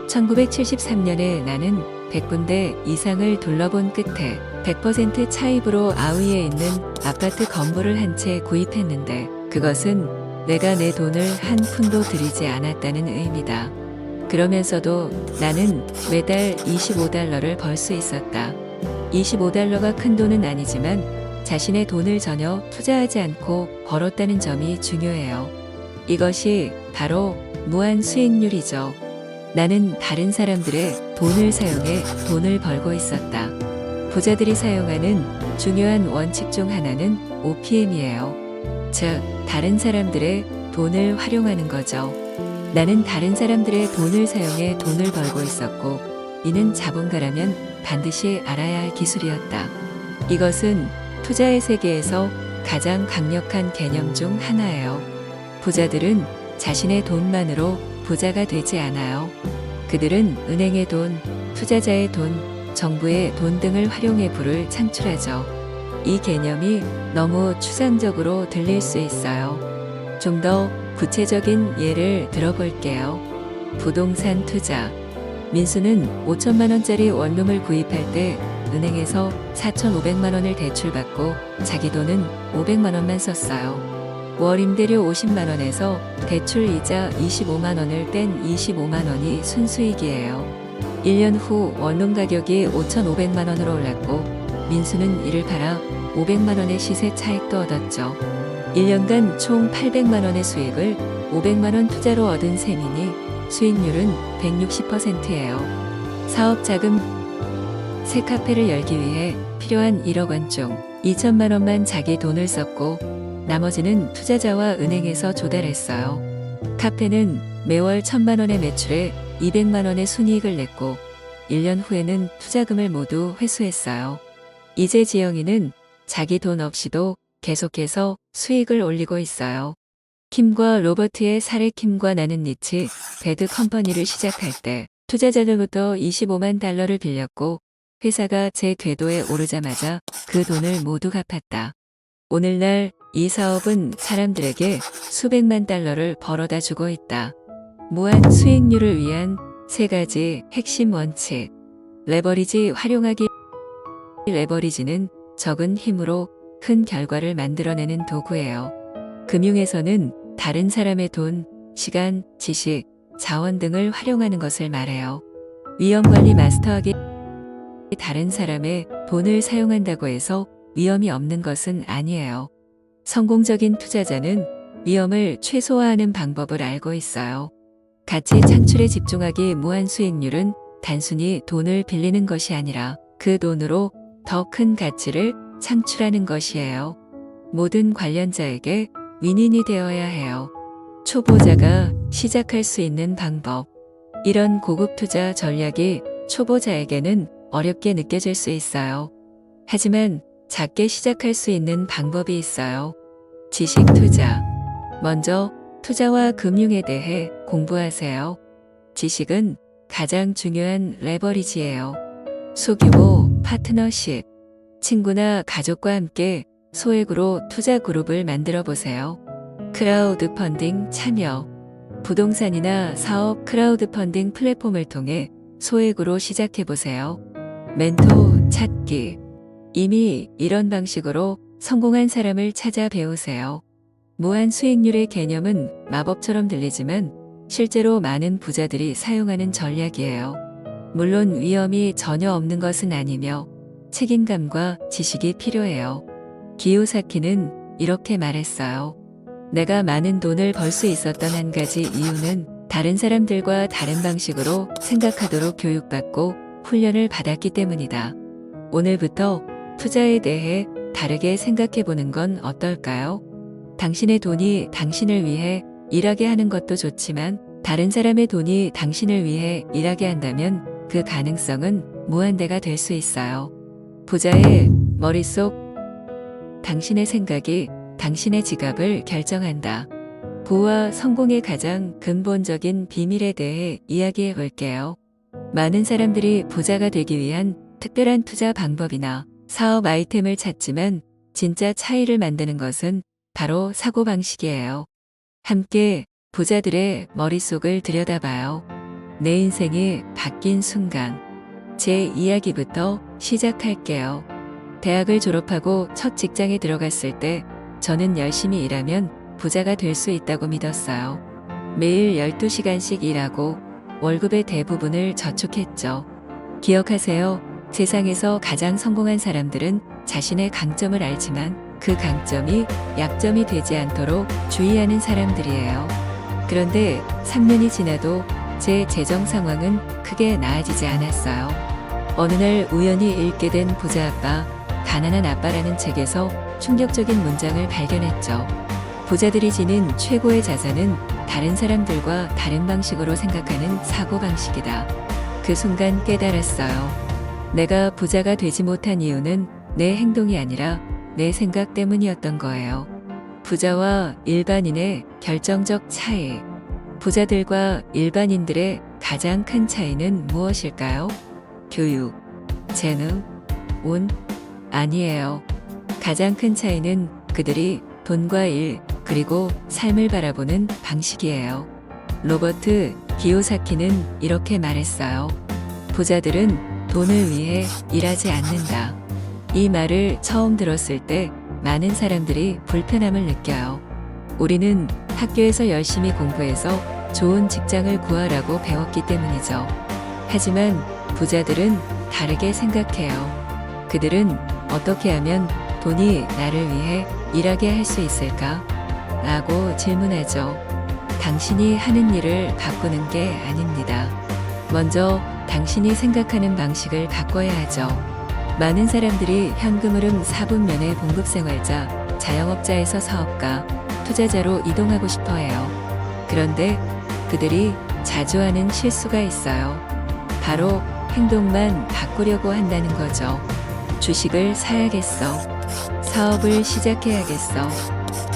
1973년에 나는 100군데 이상을 둘러본 끝에 100% 차입으로 아우이에 있는 아파트 건물을 한 채 구입했는데 그것은 내가 내 돈을 한 푼도 들이지 않았다는 의미다. 그러면서도 나는 매달 $25를 벌 수 있었다. $25가 큰 돈은 아니지만 자신의 돈을 전혀 투자하지 않고 벌었다는 점이 중요해요. 이것이 바로 무한 수익률이죠. 나는 다른 사람들의 돈을 사용해 돈을 벌고 있었다. 부자들이 사용하는 중요한 원칙 중 하나는 OPM이에요. 즉, 다른 사람들의 돈을 활용하는 거죠. 나는 다른 사람들의 돈을 사용해 돈을 벌고 있었고, 이는 자본가라면 반드시 알아야 할 기술이었다. 이것은 투자의 세계에서 가장 강력한 개념 중 하나예요. 부자들은 자신의 돈만으로 부자가 되지 않아요. 그들은 은행의 돈, 투자자의 돈, 정부의 돈 등을 활용해 부를 창출하죠. 이 개념이 너무 추상적으로 들릴 수 있어요. 좀 더 구체적인 예를 들어볼게요. 부동산 투자. 민수는 5천만 원짜리 원룸을 구입할 때 은행에서 4,500만 원을 대출받고 자기 돈은 500만 원만 썼어요. 월 임대료 50만 원에서 대출 이자 25만 원을 뗀 25만 원이 순수익이에요. 1년 후 원룸 가격이 5,500만 원으로 올랐고 민수는 이를 팔아 500만 원의 시세 차익도 얻었죠. 1년간 총 800만 원의 수익을 500만 원 투자로 얻은 셈이니 수익률은 160%예요. 사업 자금. 새 카페를 열기 위해 필요한 1억 원 중 2천만 원만 자기 돈을 썼고 나머지는 투자자와 은행에서 조달했어요. 카페는 매월 1,000만 원의 매출에 200만 원의 순이익을 냈고 1년 후에는 투자금을 모두 회수했어요. 이제 지영이는 자기 돈 없이도 계속해서 수익을 올리고 있어요. 킴과 로버트의 사례. 킴과 나는 니치 배드 컴퍼니를 시작할 때 투자자들부터 $25만 빌렸고 회사가 제 궤도에 오르자마자 그 돈을 모두 갚았다. 오늘날 이 사업은 사람들에게 수백만 달러를 벌어다 주고 있다. 무한 수익률을 위한 3가지 핵심 원칙. 레버리지 활용하기. 레버리지는 적은 힘으로 큰 결과를 만들어내는 도구예요. 금융에서는 다른 사람의 돈, 시간, 지식, 자원 등을 활용하는 것을 말해요. 위험관리 마스터하기. 다른 사람의 돈을 사용한다고 해서 위험이 없는 것은 아니에요. 성공적인 투자자는 위험을 최소화하는 방법을 알고 있어요. 가치 창출에 집중하기. 무한 수익률은 단순히 돈을 빌리는 것이 아니라 그 돈으로 더 큰 가치를 창출하는 것이에요. 모든 관련자에게 윈윈이 되어야 해요. 초보자가 시작할 수 있는 방법. 이런 고급 투자 전략이 초보자에게는 어렵게 느껴질 수 있어요. 하지만 작게 시작할 수 있는 방법이 있어요. 지식 투자. 먼저 투자와 금융에 대해 공부하세요. 지식은 가장 중요한 레버리지예요. 소규모 파트너십. 친구나 가족과 함께 소액으로 투자 그룹을 만들어 보세요. 크라우드 펀딩 참여. 부동산이나 사업 크라우드 펀딩 플랫폼을 통해 소액으로 시작해 보세요. 멘토 찾기. 이미 이런 방식으로 성공한 사람을 찾아 배우세요. 무한 수익률의 개념은 마법처럼 들리지만 실제로 많은 부자들이 사용하는 전략이에요. 물론 위험이 전혀 없는 것은 아니며 책임감과 지식이 필요해요. 기요사키는 이렇게 말했어요. 내가 많은 돈을 벌 수 있었던 한 가지 이유는 다른 사람들과 다른 방식으로 생각하도록 교육받고 훈련을 받았기 때문이다. 오늘부터 투자에 대해 다르게 생각해 보는 건 어떨까요? 당신의 돈이 당신을 위해 일하게 하는 것도 좋지만 다른 사람의 돈이 당신을 위해 일하게 한다면 그 가능성은 무한대가 될 수 있어요. 부자의 머릿속. 당신의 생각이 당신의 지갑을 결정한다. 부와 성공의 가장 근본적인 비밀에 대해 이야기해 볼게요. 많은 사람들이 부자가 되기 위한 특별한 투자 방법이나 사업 아이템을 찾지만 진짜 차이를 만드는 것은 바로 사고방식이에요. 함께 부자들의 머릿속을 들여다봐요. 내 인생이 바뀐 순간. 제 이야기부터 시작할게요. 대학을 졸업하고 첫 직장에 들어갔을 때 저는 열심히 일하면 부자가 될 수 있다고 믿었어요. 매일 12시간씩 일하고 월급의 대부분을 저축했죠. 기억하세요. 세상에서 가장 성공한 사람들은 자신의 강점을 알지만 그 강점이 약점이 되지 않도록 주의하는 사람들이에요. 그런데 3년이 지나도 제 재정 상황은 크게 나아지지 않았어요. 어느 날 우연히 읽게 된 부자 아빠, 가난한 아빠라는 책에서 충격적인 문장을 발견했죠. 부자들이 지닌 최고의 자산은 다른 사람들과 다른 방식으로 생각하는 사고방식이다. 그 순간 깨달았어요. 내가 부자가 되지 못한 이유는 내 행동이 아니라 내 생각 때문이었던 거예요. 부자와 일반인의 결정적 차이. 부자들과 일반인들의 가장 큰 차이는 무엇일까요? 교육, 재능, 운? 아니에요. 가장 큰 차이는 그들이 돈과 일, 그리고 삶을 바라보는 방식이에요. 로버트 기요사키는 이렇게 말했어요. 부자들은 돈을 위해 일하지 않는다. 이 말을 처음 들었을 때 많은 사람들이 불편함을 느껴요. 우리는 학교에서 열심히 공부해서 좋은 직장을 구하라고 배웠기 때문이죠. 하지만 부자들은 다르게 생각해요. 그들은 어떻게 하면 돈이 나를 위해 일하게 할 수 있을까? 라고 질문하죠. 당신이 하는 일을 바꾸는 게 아닙니다. 먼저 당신이 생각하는 방식을 바꿔야 하죠. 많은 사람들이 현금 흐름 4분면의 봉급생활자, 자영업자에서 사업가, 투자자로 이동하고 싶어 해요. 그런데 그들이 자주 하는 실수가 있어요. 바로 행동만 바꾸려고 한다는 거죠. 주식을 사야겠어. 사업을 시작해야겠어.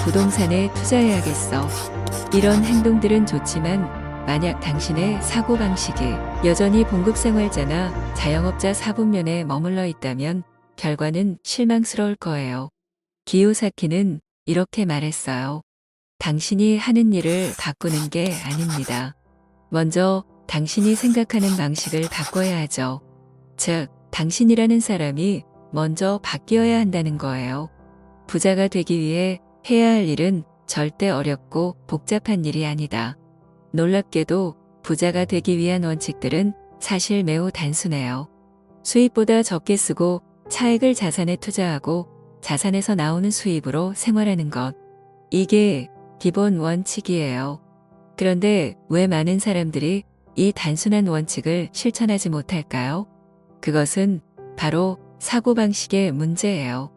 부동산에 투자해야겠어. 이런 행동들은 좋지만 만약 당신의 사고방식이 여전히 봉급생활자나 자영업자 4분면에 머물러 있다면 결과는 실망스러울 거예요. 기요사키는 이렇게 말했어요. 당신이 하는 일을 바꾸는 게 아닙니다. 먼저 당신이 생각하는 방식을 바꿔야 하죠. 즉, 당신이라는 사람이 먼저 바뀌어야 한다는 거예요. 부자가 되기 위해 해야 할 일은 절대 어렵고 복잡한 일이 아니다. 놀랍게도 부자가 되기 위한 원칙들은 사실 매우 단순해요. 수입보다 적게 쓰고 차액을 자산에 투자하고 자산에서 나오는 수입으로 생활하는 것. 이게 기본 원칙이에요. 그런데 왜 많은 사람들이 이 단순한 원칙을 실천하지 못할까요? 그것은 바로 사고방식의 문제예요.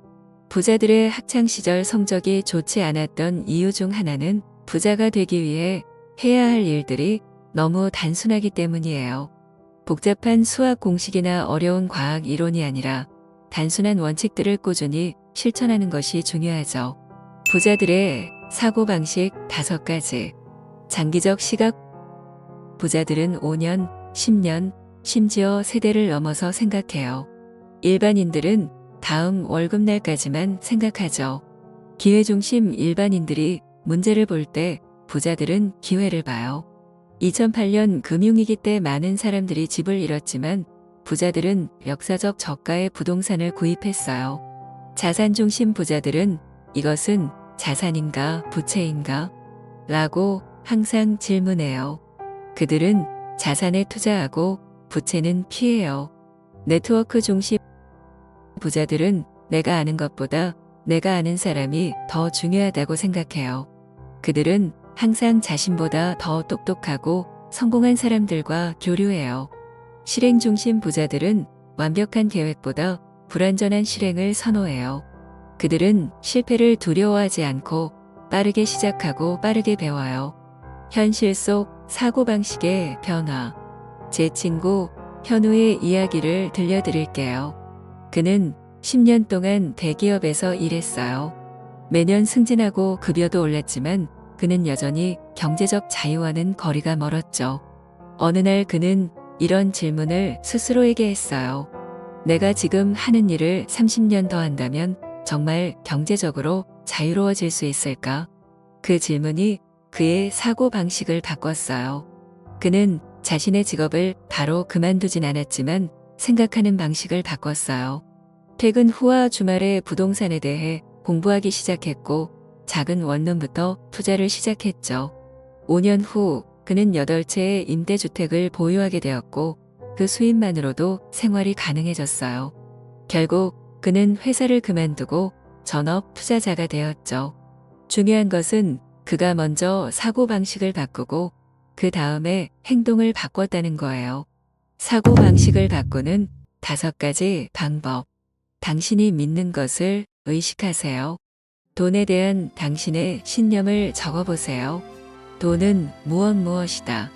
부자들의 학창시절 성적이 좋지 않았던 이유 중 하나는 부자가 되기 위해 해야 할 일들이 너무 단순하기 때문이에요. 복잡한 수학 공식이나 어려운 과학 이론이 아니라 단순한 원칙들을 꾸준히 실천하는 것이 중요하죠. 부자들의 사고방식 5가지. 장기적 시각. 부자들은 5년, 10년, 심지어 세대를 넘어서 생각해요. 일반인들은 다음 월급날까지만 생각하죠. 기회중심 일반인들이 문제를 볼 때 부자들은 기회를 봐요. 2008년 금융위기 때 많은 사람들이 집을 잃었지만 부자들은 역사적 저가의 부동산을 구입했어요. 자산중심 부자들은 이것은 자산인가 부채인가? 라고 항상 질문해요. 그들은 자산에 투자하고 부채는 피해요. 네트워크 중심 부자들은 내가 아는 것보다 내가 아는 사람이 더 중요하다고 생각해요. 그들은 항상 자신보다 더 똑똑하고 성공한 사람들과 교류해요. 실행 중심 부자들은 완벽한 계획보다 불완전한 실행을 선호해요. 그들은 실패를 두려워하지 않고 빠르게 시작하고 빠르게 배워요. 현실 속 사고방식의 변화. 제 친구 현우의 이야기를 들려드릴게요. 그는 10년 동안 대기업에서 일했어요. 매년 승진하고 급여도 올랐지만 그는 여전히 경제적 자유와는 거리가 멀었죠. 어느 날 그는 이런 질문을 스스로에게 했어요. 내가 지금 하는 일을 30년 더 한다면 정말 경제적으로 자유로워질 수 있을까? 그 질문이 그의 사고방식을 바꿨어요. 그는 자신의 직업을 바로 그만두진 않았지만 생각하는 방식을 바꿨어요. 퇴근 후와 주말에 부동산에 대해 공부하기 시작했고 작은 원룸부터 투자를 시작했죠. 5년 후 그는 8채의 임대주택을 보유하게 되었고 그 수입만으로도 생활이 가능해졌어요. 결국 그는 회사를 그만두고 전업 투자자가 되었죠. 중요한 것은 그가 먼저 사고방식을 바꾸고 그 다음에 행동을 바꿨다는 거예요. 사고방식을 바꾸는 5가지 방법. 당신이 믿는 것을 의식하세요. 돈에 대한 당신의 신념을 적어보세요. 돈은 무엇이다.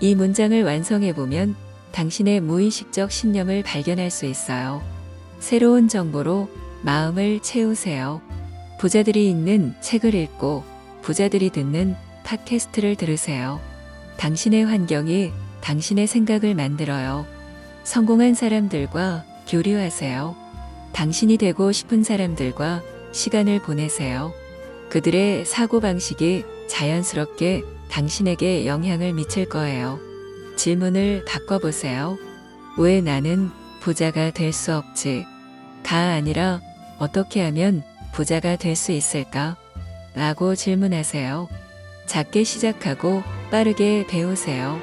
이 문장을 완성해보면 당신의 무의식적 신념을 발견할 수 있어요. 새로운 정보로 마음을 채우세요. 부자들이 읽는 책을 읽고 부자들이 듣는 팟캐스트를 들으세요. 당신의 환경이 당신의 생각을 만들어요. 성공한 사람들과 교류하세요. 당신이 되고 싶은 사람들과 시간을 보내세요. 그들의 사고방식이 자연스럽게 당신에게 영향을 미칠 거예요. 질문을 바꿔보세요. 왜 나는 부자가 될 수 없지? 가 아니라 어떻게 하면 부자가 될 수 있을까? 라고 질문하세요. 작게 시작하고 빠르게 배우세요.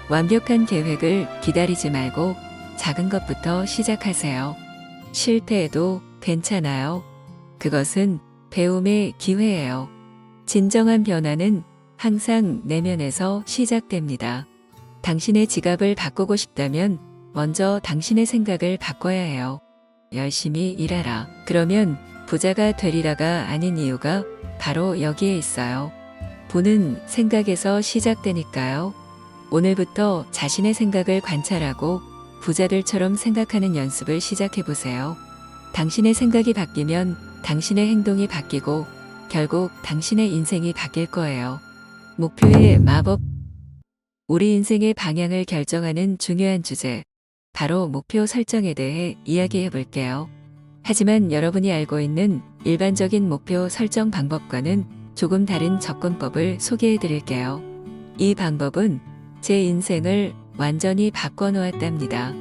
완벽한 계획을 기다리지 말고 작은 것부터 시작하세요. 실패해도 괜찮아요. 그것은 배움의 기회예요. 진정한 변화는 항상 내면에서 시작됩니다. 당신의 지갑을 바꾸고 싶다면 먼저 당신의 생각을 바꿔야 해요. 열심히 일하라. 그러면 부자가 되리라가 아닌 이유가 바로 여기에 있어요. 부는 생각에서 시작되니까요. 오늘부터 자신의 생각을 관찰하고 부자들처럼 생각하는 연습을 시작해보세요. 당신의 생각이 바뀌면 당신의 행동이 바뀌고 결국 당신의 인생이 바뀔 거예요. 목표의 마법. 우리 인생의 방향을 결정하는 중요한 주제, 바로 목표 설정에 대해 이야기해 볼게요. 하지만 여러분이 알고 있는 일반적인 목표 설정 방법과는 조금 다른 접근법을 소개해 드릴게요. 이 방법은 제 인생을 완전히 바꿔놓았답니다.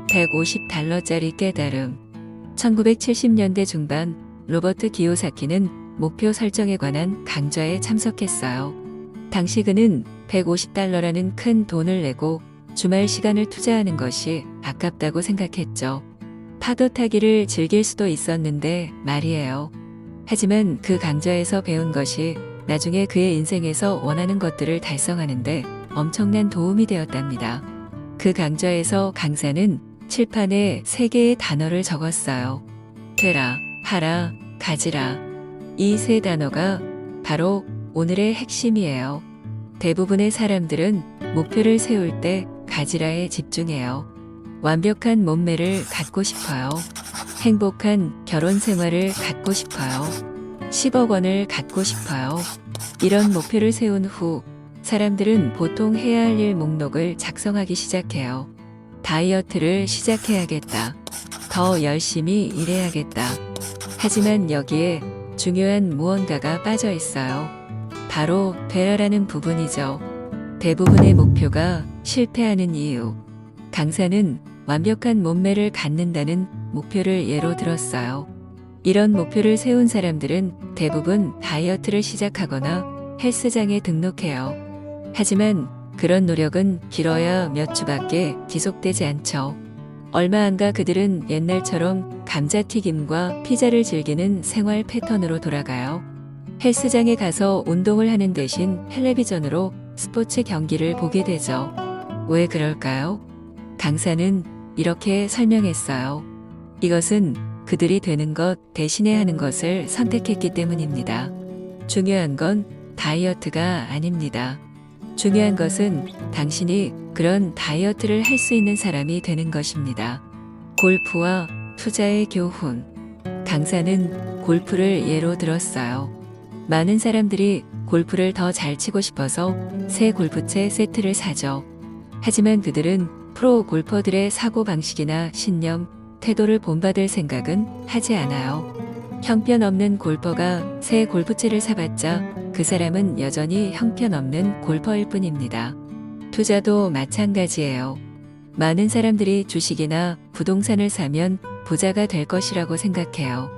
$150짜리 깨달음. 1970년대 중반 로버트 기요사키는 목표 설정에 관한 강좌에 참석했어요. 당시 그는 $150라는 큰 돈을 내고 주말 시간을 투자하는 것이 아깝다고 생각했죠. 파도 타기를 즐길 수도 있었는데 말이에요. 하지만 그 강좌에서 배운 것이 나중에 그의 인생에서 원하는 것들을 달성하는데 엄청난 도움이 되었답니다. 그 강좌에서 강사는 칠판에 3개의 단어를 적었어요. 되라, 하라, 가지라. 이 3단어가 바로 오늘의 핵심이에요. 대부분의 사람들은 목표를 세울 때 가지라에 집중해요. 완벽한 몸매를 갖고 싶어요. 행복한 결혼 생활을 갖고 싶어요. 10억 원을 갖고 싶어요. 이런 목표를 세운 후 사람들은 보통 해야 할 일 목록을 작성하기 시작해요. 다이어트를 시작해야겠다. 더 열심히 일해야겠다. 하지만 여기에 중요한 무언가가 빠져 있어요. 바로 되라라는 부분이죠. 대부분의 목표가 실패하는 이유. 강사는 완벽한 몸매를 갖는다는 목표를 예로 들었어요. 이런 목표를 세운 사람들은 대부분 다이어트를 시작하거나 헬스장에 등록해요. 하지만 그런 노력은 길어야 몇 주밖에 지속되지 않죠. 얼마 안 가 그들은 옛날처럼 감자튀김과 피자를 즐기는 생활 패턴으로 돌아가요. 헬스장에 가서 운동을 하는 대신 텔레비전으로 스포츠 경기를 보게 되죠. 왜 그럴까요? 강사는 이렇게 설명했어요. 이것은 그들이 되는 것 대신에 하는 것을 선택했기 때문입니다. 중요한 건 다이어트가 아닙니다. 중요한 것은 당신이 그런 다이어트를 할 수 있는 사람이 되는 것입니다. 골프와 투자의 교훈. 강사는 골프를 예로 들었어요. 많은 사람들이 골프를 더 잘 치고 싶어서 새 골프채 세트를 사죠. 하지만 그들은 프로 골퍼들의 사고방식이나 신념, 태도를 본받을 생각은 하지 않아요. 형편없는 골퍼가 새 골프채를 사봤자 그 사람은 여전히 형편없는 골퍼일 뿐입니다. 투자도 마찬가지예요. 많은 사람들이 주식이나 부동산을 사면 부자가 될 것이라고 생각해요.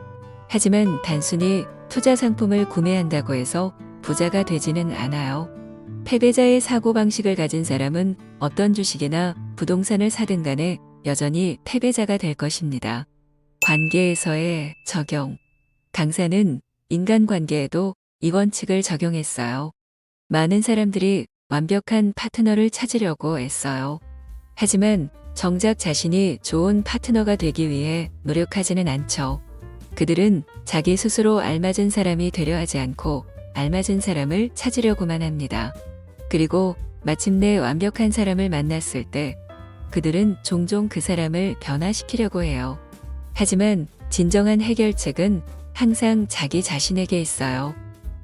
하지만 단순히 투자 상품을 구매한다고 해서 부자가 되지는 않아요. 패배자의 사고방식을 가진 사람은 어떤 주식이나 부동산을 사든 간에 여전히 패배자가 될 것입니다. 관계에서의 적용. 강사는 인간관계에도 이 원칙을 적용했어요. 많은 사람들이 완벽한 파트너를 찾으려고 애써요. 하지만 정작 자신이 좋은 파트너가 되기 위해 노력하지는 않죠. 그들은 자기 스스로 알맞은 사람이 되려 하지 않고 알맞은 사람을 찾으려고만 합니다. 그리고 마침내 완벽한 사람을 만났을 때 그들은 종종 그 사람을 변화시키려고 해요. 하지만 진정한 해결책은 항상 자기 자신에게 있어요.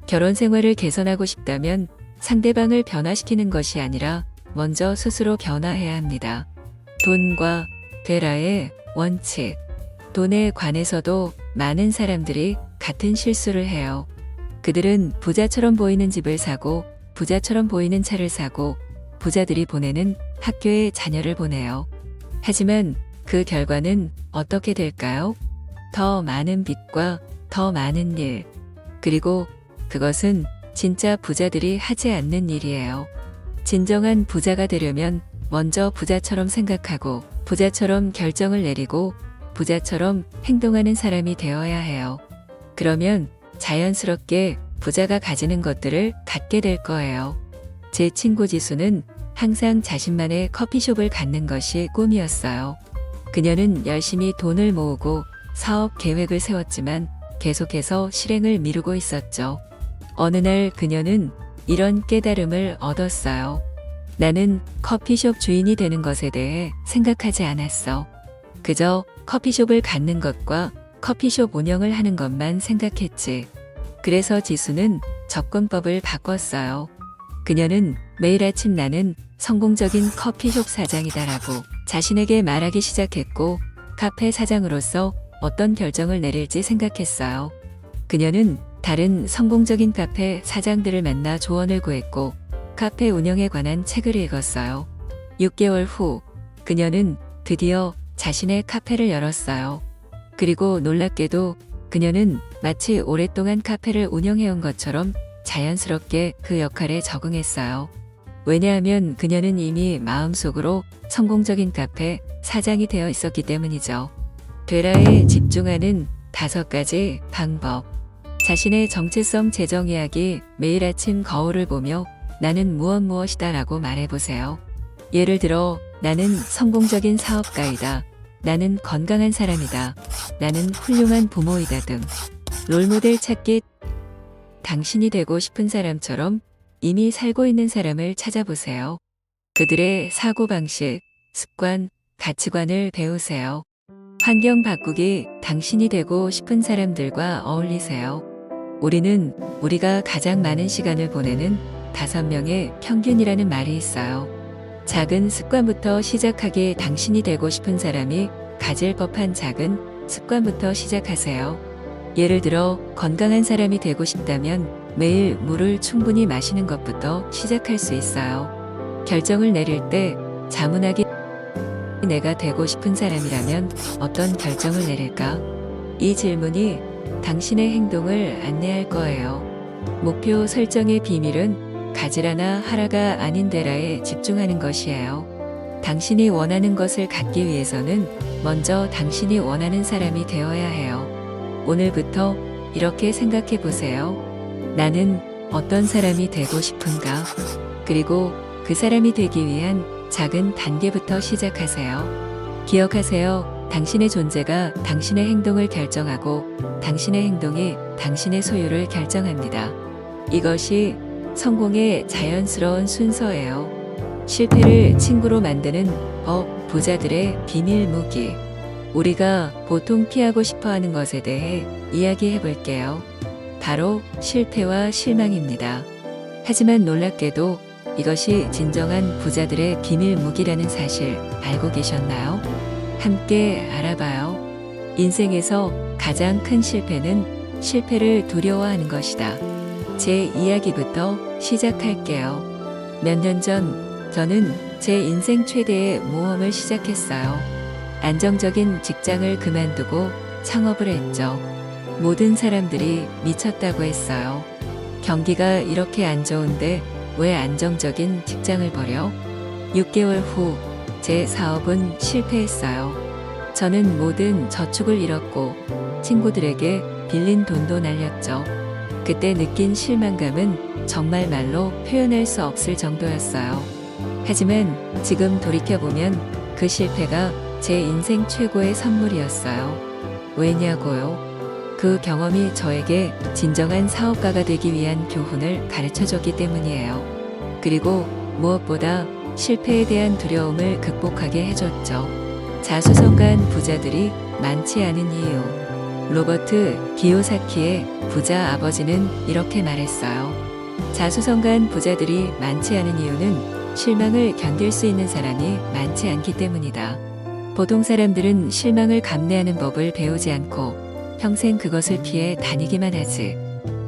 결혼 생활을 개선하고 싶다면 상대방을 변화시키는 것이 아니라 먼저 스스로 변화해야 합니다. 돈과 되라의 원칙. 돈에 관해서도 많은 사람들이 같은 실수를 해요. 그들은 부자처럼 보이는 집을 사고 부자처럼 보이는 차를 사고 부자들이 보내는 학교에 자녀를 보내요. 하지만 그 결과는 어떻게 될까요? 더 많은 빚과 더 많은 일. 그리고 그것은 진짜 부자들이 하지 않는 일이에요. 진정한 부자가 되려면 먼저 부자처럼 생각하고 부자처럼 결정을 내리고 부자처럼 행동하는 사람이 되어야 해요. 그러면 자연스럽게 부자가 가지는 것들을 갖게 될 거예요. 제 친구 지수는 항상 자신만의 커피숍을 갖는 것이 꿈이었어요. 그녀는 열심히 돈을 모으고 사업 계획을 세웠지만 계속해서 실행을 미루고 있었죠. 어느 날 그녀는 이런 깨달음을 얻었어요. 나는 커피숍 주인이 되는 것에 대해 생각하지 않았어. 그저 커피숍을 갖는 것과 커피숍 운영을 하는 것만 생각했지. 그래서 지수는 접근법을 바꿨어요. 그녀는 매일 아침 나는 성공적인 커피숍 사장이다라고 자신에게 말하기 시작했고 카페 사장으로서 어떤 결정을 내릴지 생각했어요. 그녀는 다른 성공적인 카페 사장들을 만나 조언을 구했고 카페 운영에 관한 책을 읽었어요. 6개월 후 그녀는 드디어 자신의 카페를 열었어요. 그리고 놀랍게도 그녀는 마치 오랫동안 카페를 운영해온 것처럼 자연스럽게 그 역할에 적응했어요. 왜냐하면 그녀는 이미 마음속으로 성공적인 카페 사장이 되어 있었기 때문이죠. 되라에 집중하는 5가지 방법. 자신의 정체성 재정 이야기. 매일 아침 거울을 보며 나는 무엇이다 라고 말해보세요. 예를 들어 나는 성공적인 사업가이다. 나는 건강한 사람이다. 나는 훌륭한 부모이다 등. 롤모델 찾기. 당신이 되고 싶은 사람처럼 이미 살고 있는 사람을 찾아보세요. 그들의 사고방식, 습관, 가치관을 배우세요. 환경 바꾸기. 당신이 되고 싶은 사람들과 어울리세요. 우리는 우리가 가장 많은 시간을 보내는 5명의 평균이라는 말이 있어요. 작은 습관부터 시작하기. 당신이 되고 싶은 사람이 가질 법한 작은 습관부터 시작하세요. 예를 들어 건강한 사람이 되고 싶다면 매일 물을 충분히 마시는 것부터 시작할 수 있어요. 결정을 내릴 때 자문하기. 내가 되고 싶은 사람이라면 어떤 결정을 내릴까? 이 질문이 당신의 행동을 안내할 거예요. 목표 설정의 비밀은 가지라나 하라가 아닌 되라에 집중하는 것이에요. 당신이 원하는 것을 갖기 위해서는 먼저 당신이 원하는 사람이 되어야 해요. 오늘부터 이렇게 생각해 보세요. 나는 어떤 사람이 되고 싶은가? 그리고 그 사람이 되기 위한 작은 단계부터 시작하세요. 기억하세요. 당신의 존재가 당신의 행동을 결정하고 당신의 행동이 당신의 소유를 결정합니다. 이것이 성공의 자연스러운 순서예요. 실패를 친구로 만드는 부자들의 비밀 무기. 우리가 보통 피하고 싶어 하는 것에 대해 이야기해 볼게요. 바로 실패와 실망입니다. 하지만 놀랍게도 이것이 진정한 부자들의 비밀 무기라는 사실 알고 계셨나요? 함께 알아봐요. 인생에서 가장 큰 실패는 실패를 두려워하는 것이다. 제 이야기부터 시작할게요. 몇 년 전 저는 제 인생 최대의 모험을 시작했어요. 안정적인 직장을 그만두고 창업을 했죠. 모든 사람들이 미쳤다고 했어요. 경기가 이렇게 안 좋은데 왜 안정적인 직장을 버려? 6개월 후 제 사업은 실패했어요. 저는 모든 저축을 잃었고 친구들에게 빌린 돈도 날렸죠. 그때 느낀 실망감은 정말 말로 표현할 수 없을 정도였어요. 하지만 지금 돌이켜보면 그 실패가 제 인생 최고의 선물이었어요. 왜냐고요? 그 경험이 저에게 진정한 사업가가 되기 위한 교훈을 가르쳐줬기 때문이에요. 그리고 무엇보다 실패에 대한 두려움을 극복하게 해줬죠. 자수성가한 부자들이 많지 않은 이유. 로버트 기요사키의 부자 아버지는 이렇게 말했어요. 자수성가한 부자들이 많지 않은 이유는 실망을 견딜 수 있는 사람이 많지 않기 때문이다. 보통 사람들은 실망을 감내하는 법을 배우지 않고 평생 그것을 피해 다니기만 하지.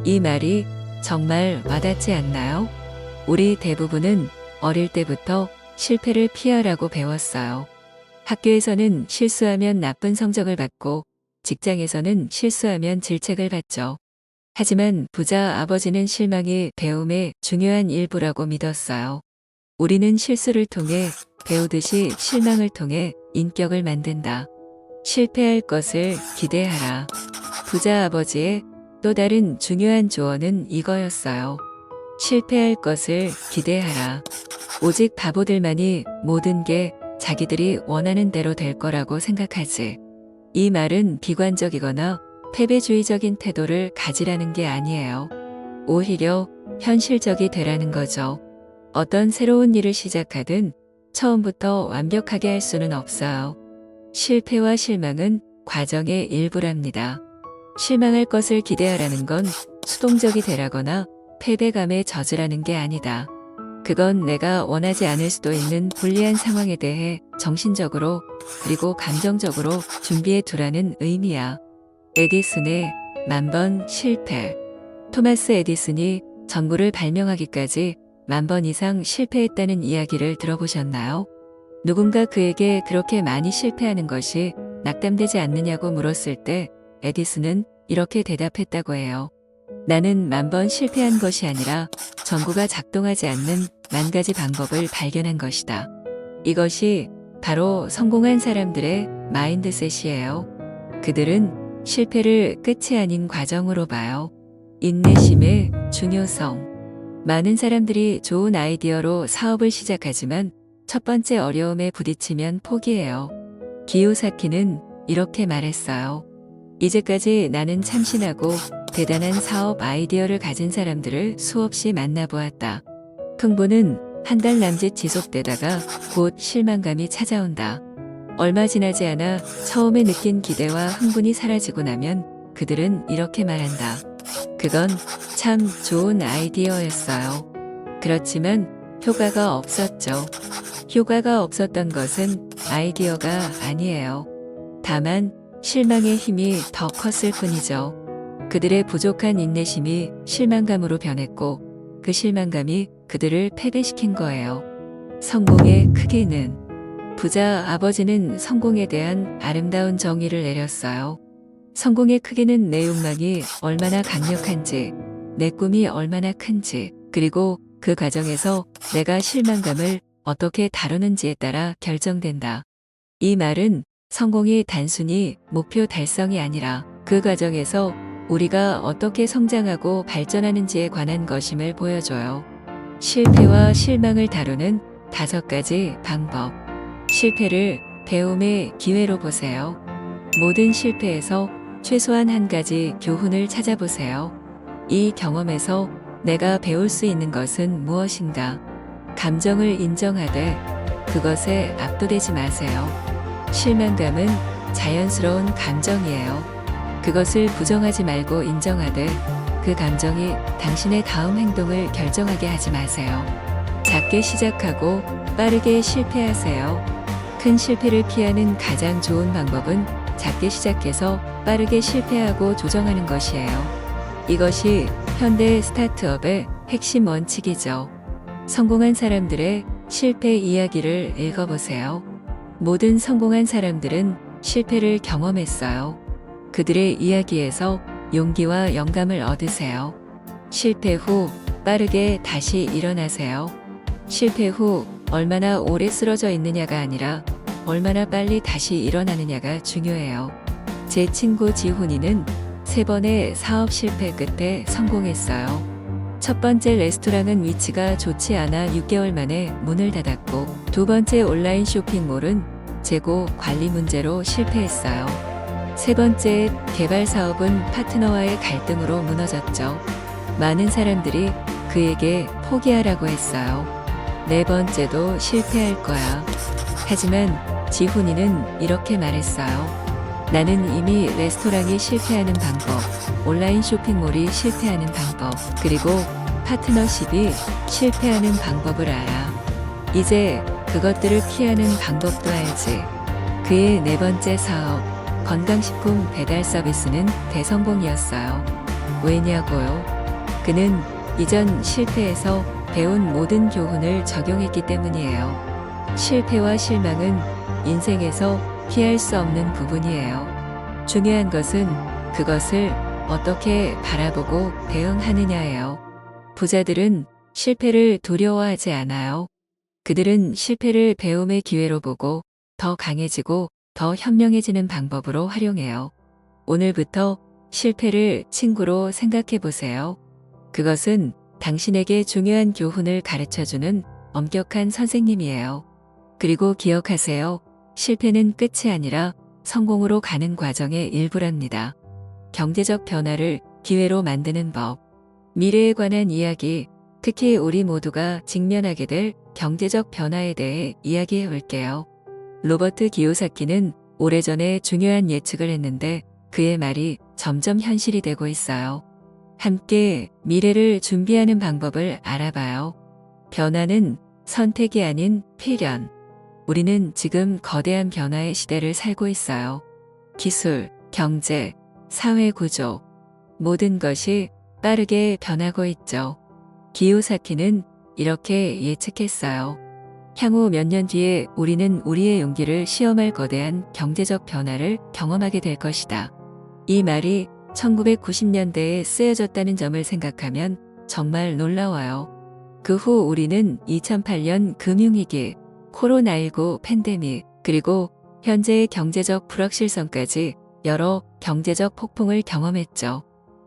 이 말이 정말 와닿지 않나요? 우리 대부분은 어릴 때부터 실패를 피하라고 배웠어요. 학교에서는 실수하면 나쁜 성적을 받고 직장에서는 실수하면 질책을 받죠. 하지만 부자 아버지는 실망이 배움의 중요한 일부라고 믿었어요. 우리는 실수를 통해 배우듯이 실망을 통해 인격을 만든다. 실패할 것을 기대하라. 부자 아버지의 또 다른 중요한 조언은 이거였어요. 실패할 것을 기대하라. 오직 바보들만이 모든 게 자기들이 원하는 대로 될 거라고 생각하지. 이 말은 비관적이거나 패배주의적인 태도를 가지라는 게 아니에요. 오히려 현실적이 되라는 거죠. 어떤 새로운 일을 시작하든 처음부터 완벽하게 할 수는 없어요. 실패와 실망은 과정의 일부랍니다. 실망할 것을 기대하라는 건 수동적이 되라거나 패배감에 젖으라는 게 아니다. 그건 내가 원하지 않을 수도 있는 불리한 상황에 대해 정신적으로 그리고 감정적으로 준비해 두라는 의미야. 에디슨의 10,000번 실패. 토마스 에디슨이 전구를 발명하기까지 10,000번 이상 실패했다는 이야기를 들어보셨나요? 누군가 그에게 그렇게 많이 실패하는 것이 낙담되지 않느냐고 물었을 때 에디슨은 이렇게 대답했다고 해요. 나는 10,000번 실패한 것이 아니라 전구가 작동하지 않는 10,000가지 방법을 발견한 것이다. 이것이 바로 성공한 사람들의 마인드셋이에요. 그들은 실패를 끝이 아닌 과정으로 봐요. 인내심의 중요성. 많은 사람들이 좋은 아이디어로 사업을 시작하지만 첫 번째 어려움에 부딪히면 포기해요. 기요사키는 이렇게 말했어요. 이제까지 나는 참신하고 대단한 사업 아이디어를 가진 사람들을 수없이 만나보았다. 흥분은 한 달 남짓 지속되다가 곧 실망감이 찾아온다. 얼마 지나지 않아 처음에 느낀 기대와 흥분이 사라지고 나면 그들은 이렇게 말한다. 그건 참 좋은 아이디어였어요. 그렇지만 효과가 없었죠. 효과가 없었던 것은 아이디어가 아니에요. 다만 실망의 힘이 더 컸을 뿐이죠. 그들의 부족한 인내심이 실망감으로 변했고 그 실망감이 그들을 패배시킨 거예요. 성공의 크기는 부자 아버지는 성공에 대한 아름다운 정의를 내렸어요. 성공의 크기는 내 욕망이 얼마나 강력한지, 내 꿈이 얼마나 큰지, 그리고 그 과정에서 내가 실망감을 어떻게 다루는지에 따라 결정된다. 이 말은 성공이 단순히 목표 달성이 아니라 그 과정에서 우리가 어떻게 성장하고 발전하는지에 관한 것임을 보여줘요. 실패와 실망을 다루는 5가지 방법. 실패를 배움의 기회로 보세요. 모든 실패에서 최소한 한 가지 교훈을 찾아보세요. 이 경험에서 내가 배울 수 있는 것은 무엇인가? 감정을 인정하되 그것에 압도되지 마세요. 실망감은 자연스러운 감정이에요. 그것을 부정하지 말고 인정하되 그 감정이 당신의 다음 행동을 결정하게 하지 마세요. 작게 시작하고 빠르게 실패하세요. 큰 실패를 피하는 가장 좋은 방법은 작게 시작해서 빠르게 실패하고 조정하는 것이에요. 이것이 현대 스타트업의 핵심 원칙이죠. 성공한 사람들의 실패 이야기를 읽어보세요. 모든 성공한 사람들은 실패를 경험했어요. 그들의 이야기에서 용기와 영감을 얻으세요. 실패 후 빠르게 다시 일어나세요. 실패 후 얼마나 오래 쓰러져 있느냐가 아니라 얼마나 빨리 다시 일어나느냐가 중요해요. 제 친구 지훈이는 3번의 사업 실패 끝에 성공했어요. 첫 번째 레스토랑은 위치가 좋지 않아 6개월 만에 문을 닫았고, 2번째 온라인 쇼핑몰은 재고 관리 문제로 실패했어요. 3번째 개발 사업은 파트너와의 갈등으로 무너졌죠. 많은 사람들이 그에게 포기하라고 했어요. 4번째도 실패할 거야. 하지만 지훈이는 이렇게 말했어요. 나는 이미 레스토랑이 실패하는 방법, 온라인 쇼핑몰이 실패하는 방법, 그리고 파트너십이 실패하는 방법을 알아. 이제 그것들을 피하는 방법도 알지. 그의 4번째 사업, 건강식품 배달 서비스는 대성공이었어요. 왜냐고요? 그는 이전 실패에서 배운 모든 교훈을 적용했기 때문이에요. 실패와 실망은 인생에서 피할 수 없는 부분이에요. 중요한 것은 그것을 어떻게 바라보고 대응하느냐예요. 부자들은 실패를 두려워하지 않아요. 그들은 실패를 배움의 기회로 보고 더 강해지고 더 현명해지는 방법으로 활용해요. 오늘부터 실패를 친구로 생각해 보세요. 그것은 당신에게 중요한 교훈을 가르쳐주는 엄격한 선생님이에요. 그리고 기억하세요. 실패는 끝이 아니라 성공으로 가는 과정의 일부랍니다. 경제적 변화를 기회로 만드는 법. 미래에 관한 이야기, 특히 우리 모두가 직면하게 될 경제적 변화에 대해 이야기해 볼게요. 로버트 기요사키는 오래전에 중요한 예측을 했는데 그의 말이 점점 현실이 되고 있어요. 함께 미래를 준비하는 방법을 알아봐요. 변화는 선택이 아닌 필연. 우리는 지금 거대한 변화의 시대를 살고 있어요. 기술, 경제, 사회 구조, 모든 것이 빠르게 변하고 있죠. 기요사키는 이렇게 예측했어요. 향후 몇 년 뒤에 우리는 우리의 용기를 시험할 거대한 경제적 변화를 경험하게 될 것이다. 이 말이 1990년대에 쓰여졌다는 점을 생각하면 정말 놀라워요. 그 후 우리는 2008년 금융위기, 코로나19 팬데믹, 그리고 현재의 경제적 불확실성까지 여러 경제적 폭풍을 경험했죠.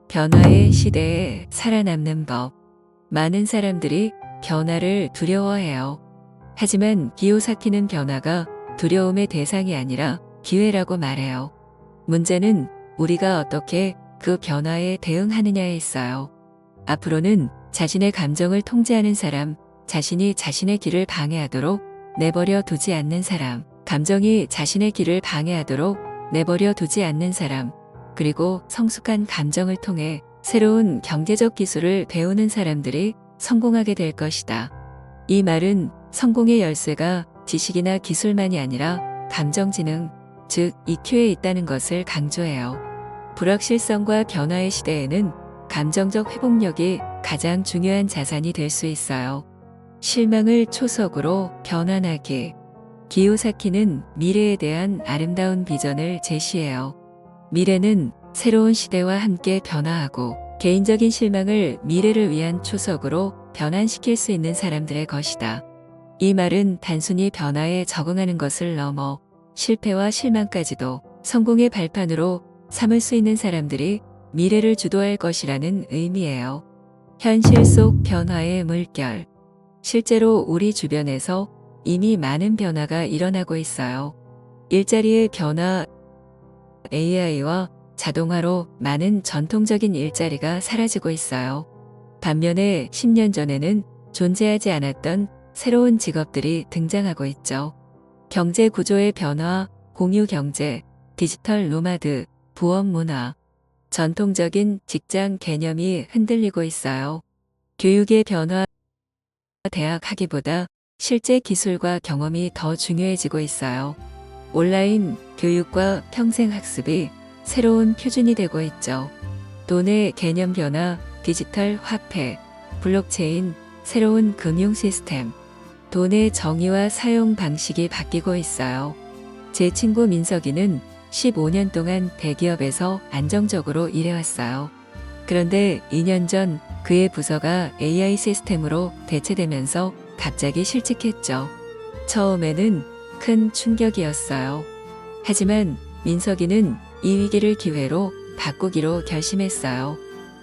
변화의 시대에 살아남는 법. 많은 사람들이 변화를 두려워해요. 하지만 기요사키는 변화가 두려움의 대상이 아니라 기회라고 말해요. 문제는 우리가 어떻게 그 변화에 대응하느냐에 있어요. 앞으로는 자신의 감정을 통제하는 사람, 자신이 자신의 길을 방해하도록 내버려 두지 않는 사람, 감정이 자신의 길을 방해하도록 내버려 두지 않는 사람, 그리고 성숙한 감정을 통해 새로운 경제적 기술을 배우는 사람들이 성공하게 될 것이다. 이 말은 성공의 열쇠가 지식이나 기술만이 아니라 감정지능, 즉 EQ에 있다는 것을 강조해요. 불확실성과 변화의 시대에는 감정적 회복력이 가장 중요한 자산이 될 수 있어요. 실망을 초석으로 변환하기. 기요사키는 미래에 대한 아름다운 비전을 제시해요. 미래는 새로운 시대와 함께 변화하고 개인적인 실망을 미래를 위한 초석으로 변환시킬 수 있는 사람들의 것이다. 이 말은 단순히 변화에 적응하는 것을 넘어 실패와 실망까지도 성공의 발판으로 삼을 수 있는 사람들이 미래를 주도할 것이라는 의미예요. 현실 속 변화의 물결. 실제로 우리 주변에서 이미 많은 변화가 일어나고 있어요. 일자리의 변화, AI와 자동화로 많은 전통적인 일자리가 사라지고 있어요. 반면에 10년 전에는 존재하지 않았던 새로운 직업들이 등장하고 있죠. 경제 구조의 변화, 공유 경제, 디지털 노마드, 부업 문화, 전통적인 직장 개념이 흔들리고 있어요. 교육의 변화, 대학 학위보다 실제 기술과 경험이 더 중요해지고 있어요. 온라인 교육과 평생 학습이 새로운 표준이 되고 있죠. 돈의 개념 변화, 디지털 화폐, 블록체인, 새로운 금융 시스템, 돈의 정의와 사용 방식이 바뀌고 있어요. 제 친구 민석이는 15년 동안 대기업에서 안정적으로 일해왔어요. 그런데 2년 전 그의 부서가 AI 시스템으로 대체되면서 갑자기 실직했죠. 처음에는 큰 충격이었어요. 하지만 민석이는 이 위기를 기회로 바꾸기로 결심했어요.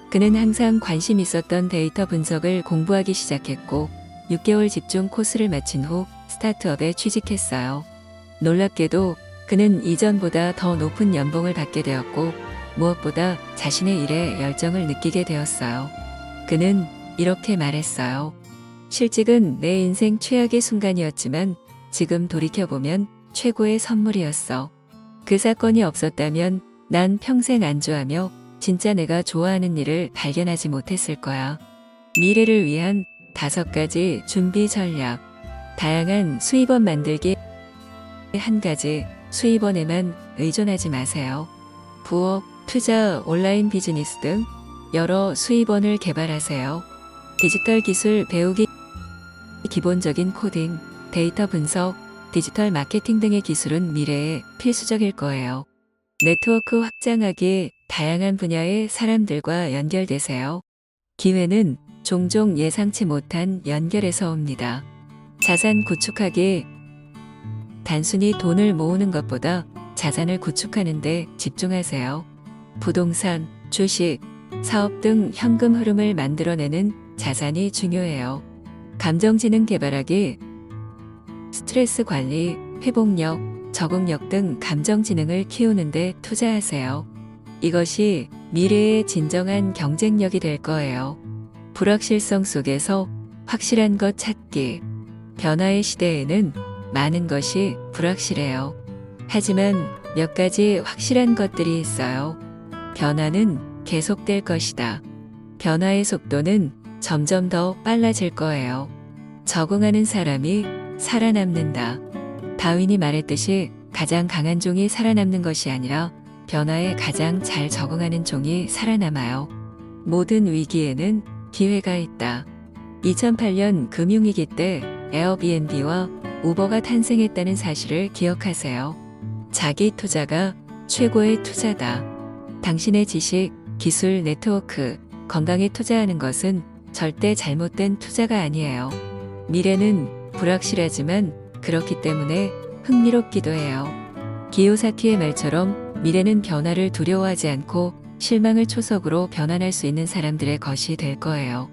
그는 항상 관심 있었던 데이터 분석을 공부하기 시작했고 6개월 집중 코스를 마친 후 스타트업에 취직했어요. 놀랍게도 그는 이전보다 더 높은 연봉을 받게 되었고 무엇보다 자신의 일에 열정을 느끼게 되었어요. 그는 이렇게 말했어요. 실직은 내 인생 최악의 순간이었지만 지금 돌이켜보면 최고의 선물이었어. 그 사건이 없었다면 난 평생 안주하며 진짜 내가 좋아하는 일을 발견하지 못했을 거야. 미래를 위한 5가지 준비 전략. 다양한 수입원 만들기. 한 가지 수입원에만 의존하지 마세요. 부업, 투자, 온라인 비즈니스 등 여러 수입원을 개발하세요. 디지털 기술 배우기, 기본적인 코딩, 데이터 분석, 디지털 마케팅 등의 기술은 미래에 필수적일 거예요. 네트워크 확장하기, 다양한 분야의 사람들과 연결되세요. 기회는 종종 예상치 못한 연결에서 옵니다. 자산 구축하기. 단순히 돈을 모으는 것보다 자산을 구축하는 데 집중하세요. 부동산, 주식, 사업 등 현금 흐름을 만들어내는 자산이 중요해요. 감정지능 개발하기. 스트레스 관리, 회복력, 적응력 등 감정지능을 키우는 데 투자하세요. 이것이 미래의 진정한 경쟁력이 될 거예요. 불확실성 속에서 확실한 것 찾기. 변화의 시대에는 많은 것이 불확실해요. 하지만 몇 가지 확실한 것들이 있어요. 변화는 계속될 것이다. 변화의 속도는 점점 더 빨라질 거예요. 적응하는 사람이 살아남는다. 다윈이 말했듯이 가장 강한 종이 살아남는 것이 아니라 변화에 가장 잘 적응하는 종이 살아남아요. 모든 위기에는 기회가 있다. 2008년 금융위기 때 에어비앤비와 우버가 탄생했다는 사실을 기억하세요. 자기 투자가 최고의 투자다. 당신의 지식, 기술, 네트워크, 건강에 투자하는 것은 절대 잘못된 투자가 아니에요. 미래는 불확실하지만 그렇기 때문에 흥미롭기도 해요. 기요사키의 말처럼 미래는 변화를 두려워하지 않고 실망을 초석으로 변환할 수 있는 사람들의 것이 될 거예요.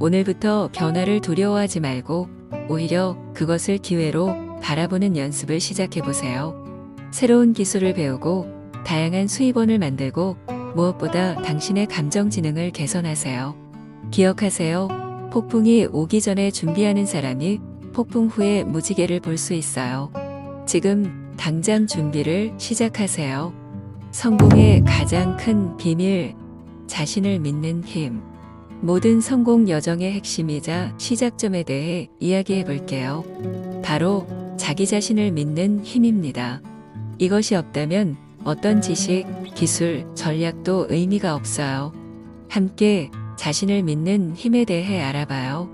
오늘부터 변화를 두려워하지 말고 오히려 그것을 기회로 바라보는 연습을 시작해 보세요. 새로운 기술을 배우고 다양한 수입원을 만들고 무엇보다 당신의 감정지능을 개선하세요. 기억하세요. 폭풍이 오기 전에 준비하는 사람이 폭풍 후에 무지개를 볼 수 있어요. 지금 당장 준비를 시작하세요. 성공의 가장 큰 비밀, 자신을 믿는 힘. 모든 성공 여정의 핵심이자 시작점에 대해 이야기해 볼게요. 바로 자기 자신을 믿는 힘입니다. 이것이 없다면 어떤 지식, 기술, 전략도 의미가 없어요. 함께 자신을 믿는 힘에 대해 알아봐요.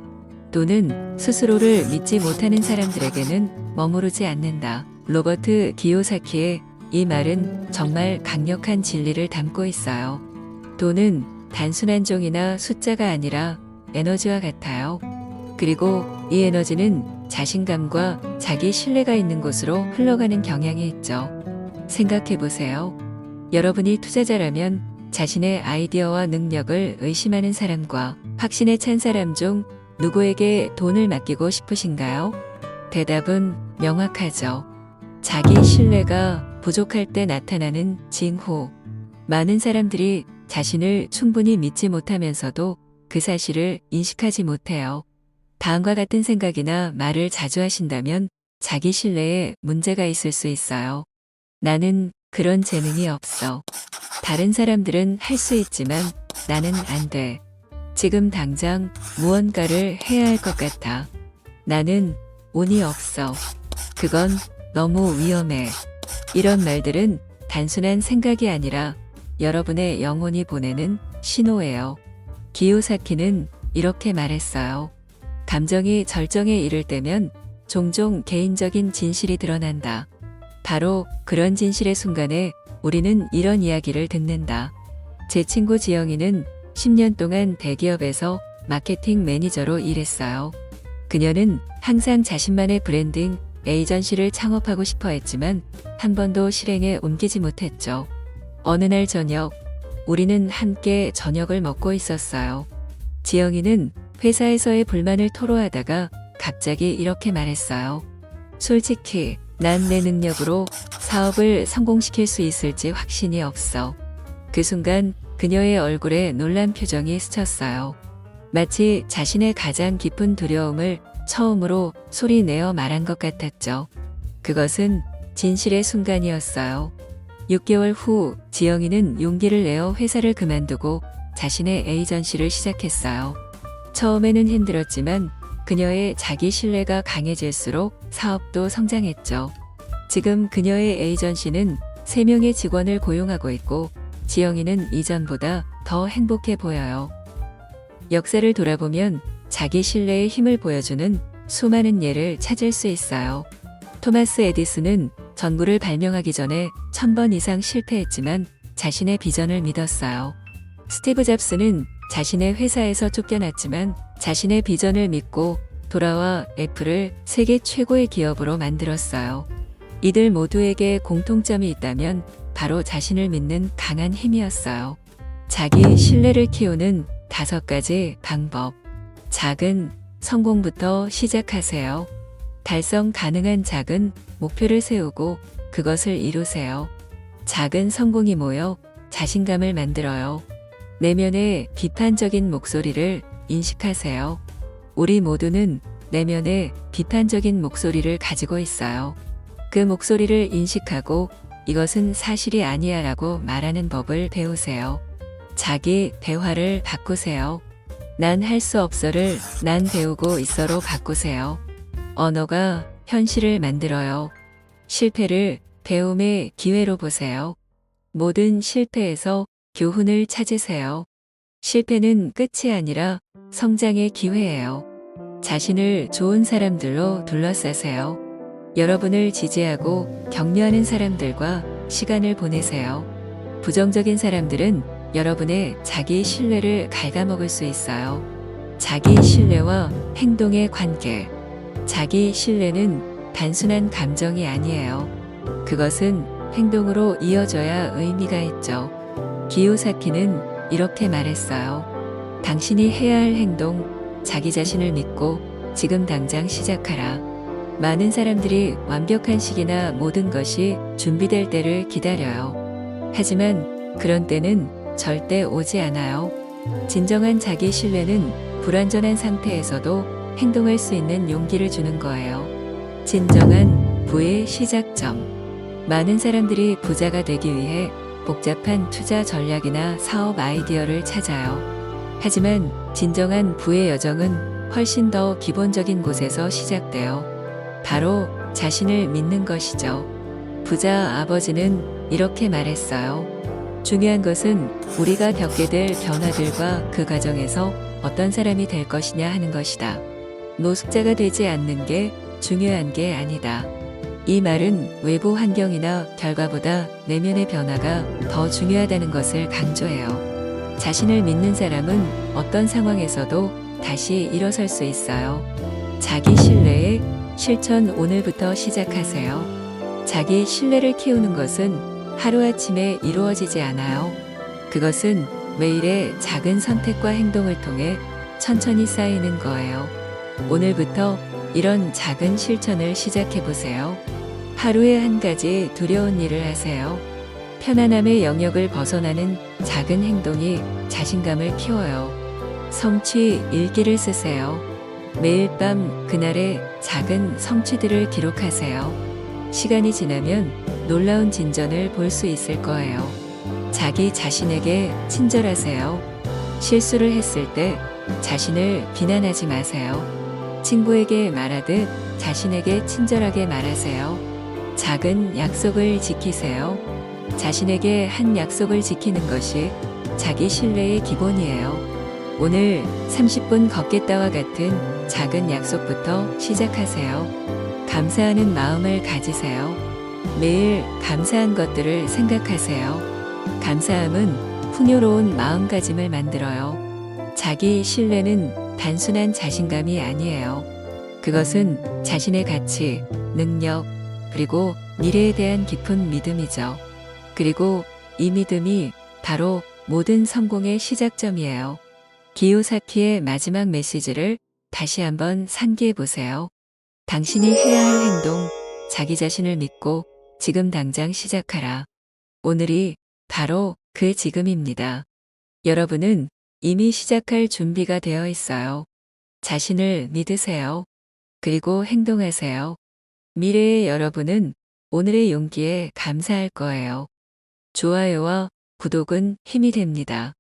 돈은 스스로를 믿지 못하는 사람들에게는 머무르지 않는다. 로버트 기요사키의 이 말은 정말 강력한 진리를 담고 있어요. 돈은 단순한 종이나 숫자가 아니라 에너지와 같아요. 그리고 이 에너지는 자신감과 자기 신뢰가 있는 곳으로 흘러가는 경향이 있죠. 생각해 보세요. 여러분이 투자자라면 자신의 아이디어와 능력을 의심하는 사람과 확신에 찬 사람 중 누구에게 돈을 맡기고 싶으신가요? 대답은 명확하죠. 자기 신뢰가 부족할 때 나타나는 징후. 많은 사람들이 자신을 충분히 믿지 못하면서도 그 사실을 인식하지 못해요. 다음과 같은 생각이나 말을 자주 하신다면 자기 신뢰에 문제가 있을 수 있어요. 나는 그런 재능이 없어. 다른 사람들은 할 수 있지만 나는 안 돼. 지금 당장 무언가를 해야 할 것 같아. 나는 운이 없어. 그건 너무 위험해. 이런 말들은 단순한 생각이 아니라 여러분의 영혼이 보내는 신호예요. 기요사키는 이렇게 말했어요. 감정이 절정에 이를 때면 종종 개인적인 진실이 드러난다. 바로 그런 진실의 순간에 우리는 이런 이야기를 듣는다. 제 친구 지영이는 10년 동안 대기업에서 마케팅 매니저로 일했어요. 그녀는 항상 자신만의 브랜딩 에이전시를 창업하고 싶어 했지만 한 번도 실행에 옮기지 못했죠. 어느 날 저녁, 우리는 함께 저녁을 먹고 있었어요. 지영이는 회사에서의 불만을 토로하다가 갑자기 이렇게 말했어요. 솔직히 난 내 능력으로 사업을 성공시킬 수 있을지 확신이 없어. 그 순간 그녀의 얼굴에 놀란 표정이 스쳤어요. 마치 자신의 가장 깊은 두려움을 처음으로 소리내어 말한 것 같았죠. 그것은 진실의 순간이었어요. 6개월 후 지영이는 용기를 내어 회사를 그만두고 자신의 에이전시를 시작했어요. 처음에는 힘들었지만 그녀의 자기 신뢰가 강해질수록 사업도 성장했죠. 지금 그녀의 에이전시는 3명의 직원을 고용하고 있고 지영이는 이전보다 더 행복해 보여요. 역사를 돌아보면 자기 신뢰의 힘을 보여주는 수많은 예를 찾을 수 있어요. 토마스 에디슨은 전구를 발명하기 전에 1000번 이상 실패했지만 자신의 비전을 믿었어요. 스티브 잡스는 자신의 회사에서 쫓겨났지만 자신의 비전을 믿고 돌아와 애플을 세계 최고의 기업으로 만들었어요. 이들 모두에게 공통점이 있다면 바로 자신을 믿는 강한 힘이었어요. 자기 신뢰를 키우는 5가지 방법. 작은 성공부터 시작하세요. 달성 가능한 작은 목표를 세우고 그것을 이루세요. 작은 성공이 모여 자신감을 만들어요. 내면의 비판적인 목소리를 인식하세요. 우리 모두는 내면의 비판적인 목소리를 가지고 있어요. 그 목소리를 인식하고 이것은 사실이 아니야 라고 말하는 법을 배우세요. 자기 대화를 바꾸세요. 난 할 수 없어를 난 배우고 있어로 바꾸세요. 언어가 현실을 만들어요. 실패를 배움의 기회로 보세요. 모든 실패에서 교훈을 찾으세요. 실패는 끝이 아니라 성장의 기회예요. 자신을 좋은 사람들로 둘러싸세요. 여러분을 지지하고 격려하는 사람들과 시간을 보내세요. 부정적인 사람들은 여러분의 자기 신뢰를 갉아먹을 수 있어요. 자기 신뢰와 행동의 관계. 자기 신뢰는 단순한 감정이 아니에요. 그것은 행동으로 이어져야 의미가 있죠. 기요사키는 이렇게 말했어요. 당신이 해야 할 행동, 자기 자신을 믿고 지금 당장 시작하라. 많은 사람들이 완벽한 시기나 모든 것이 준비될 때를 기다려요. 하지만 그런 때는 절대 오지 않아요. 진정한 자기 신뢰는 불완전한 상태에서도 행동할 수 있는 용기를 주는 거예요. 진정한 부의 시작점. 많은 사람들이 부자가 되기 위해 복잡한 투자 전략이나 사업 아이디어를 찾아요. 하지만 진정한 부의 여정은 훨씬 더 기본적인 곳에서 시작돼요. 바로 자신을 믿는 것이죠. 부자 아버지는 이렇게 말했어요. 중요한 것은 우리가 겪게 될 변화들과 그 과정에서 어떤 사람이 될 것이냐 하는 것이다. 노숙자가 되지 않는 게 중요한 게 아니다. 이 말은 외부 환경이나 결과보다 내면의 변화가 더 중요하다는 것을 강조해요. 자신을 믿는 사람은 어떤 상황에서도 다시 일어설 수 있어요. 자기 신뢰의 실천 오늘부터 시작하세요. 자기 신뢰를 키우는 것은 하루아침에 이루어지지 않아요. 그것은 매일의 작은 선택과 행동을 통해 천천히 쌓이는 거예요. 오늘부터 이런 작은 실천을 시작해 보세요. 하루에 한 가지 두려운 일을 하세요. 편안함의 영역을 벗어나는 작은 행동이 자신감을 키워요. 성취 일기를 쓰세요. 매일 밤 그날의 작은 성취들을 기록하세요. 시간이 지나면 놀라운 진전을 볼 수 있을 거예요. 자기 자신에게 친절하세요. 실수를 했을 때 자신을 비난하지 마세요. 친구에게 말하듯 자신에게 친절하게 말하세요. 작은 약속을 지키세요. 자신에게 한 약속을 지키는 것이 자기 신뢰의 기본이에요. 오늘 30분 걷겠다와 같은 작은 약속부터 시작하세요. 감사하는 마음을 가지세요. 매일 감사한 것들을 생각하세요. 감사함은 풍요로운 마음가짐을 만들어요. 자기 신뢰는 단순한 자신감이 아니에요. 그것은 자신의 가치, 능력, 그리고 미래에 대한 깊은 믿음이죠. 그리고 이 믿음이 바로 모든 성공의 시작점이에요. 기요사키의 마지막 메시지를 다시 한번 상기해 보세요. 당신이 해야 할 행동, 자기 자신을 믿고 지금 당장 시작하라. 오늘이 바로 그 지금입니다. 여러분은 이미 시작할 준비가 되어 있어요. 자신을 믿으세요. 그리고 행동하세요. 미래의 여러분은 오늘의 용기에 감사할 거예요. 좋아요와 구독은 힘이 됩니다.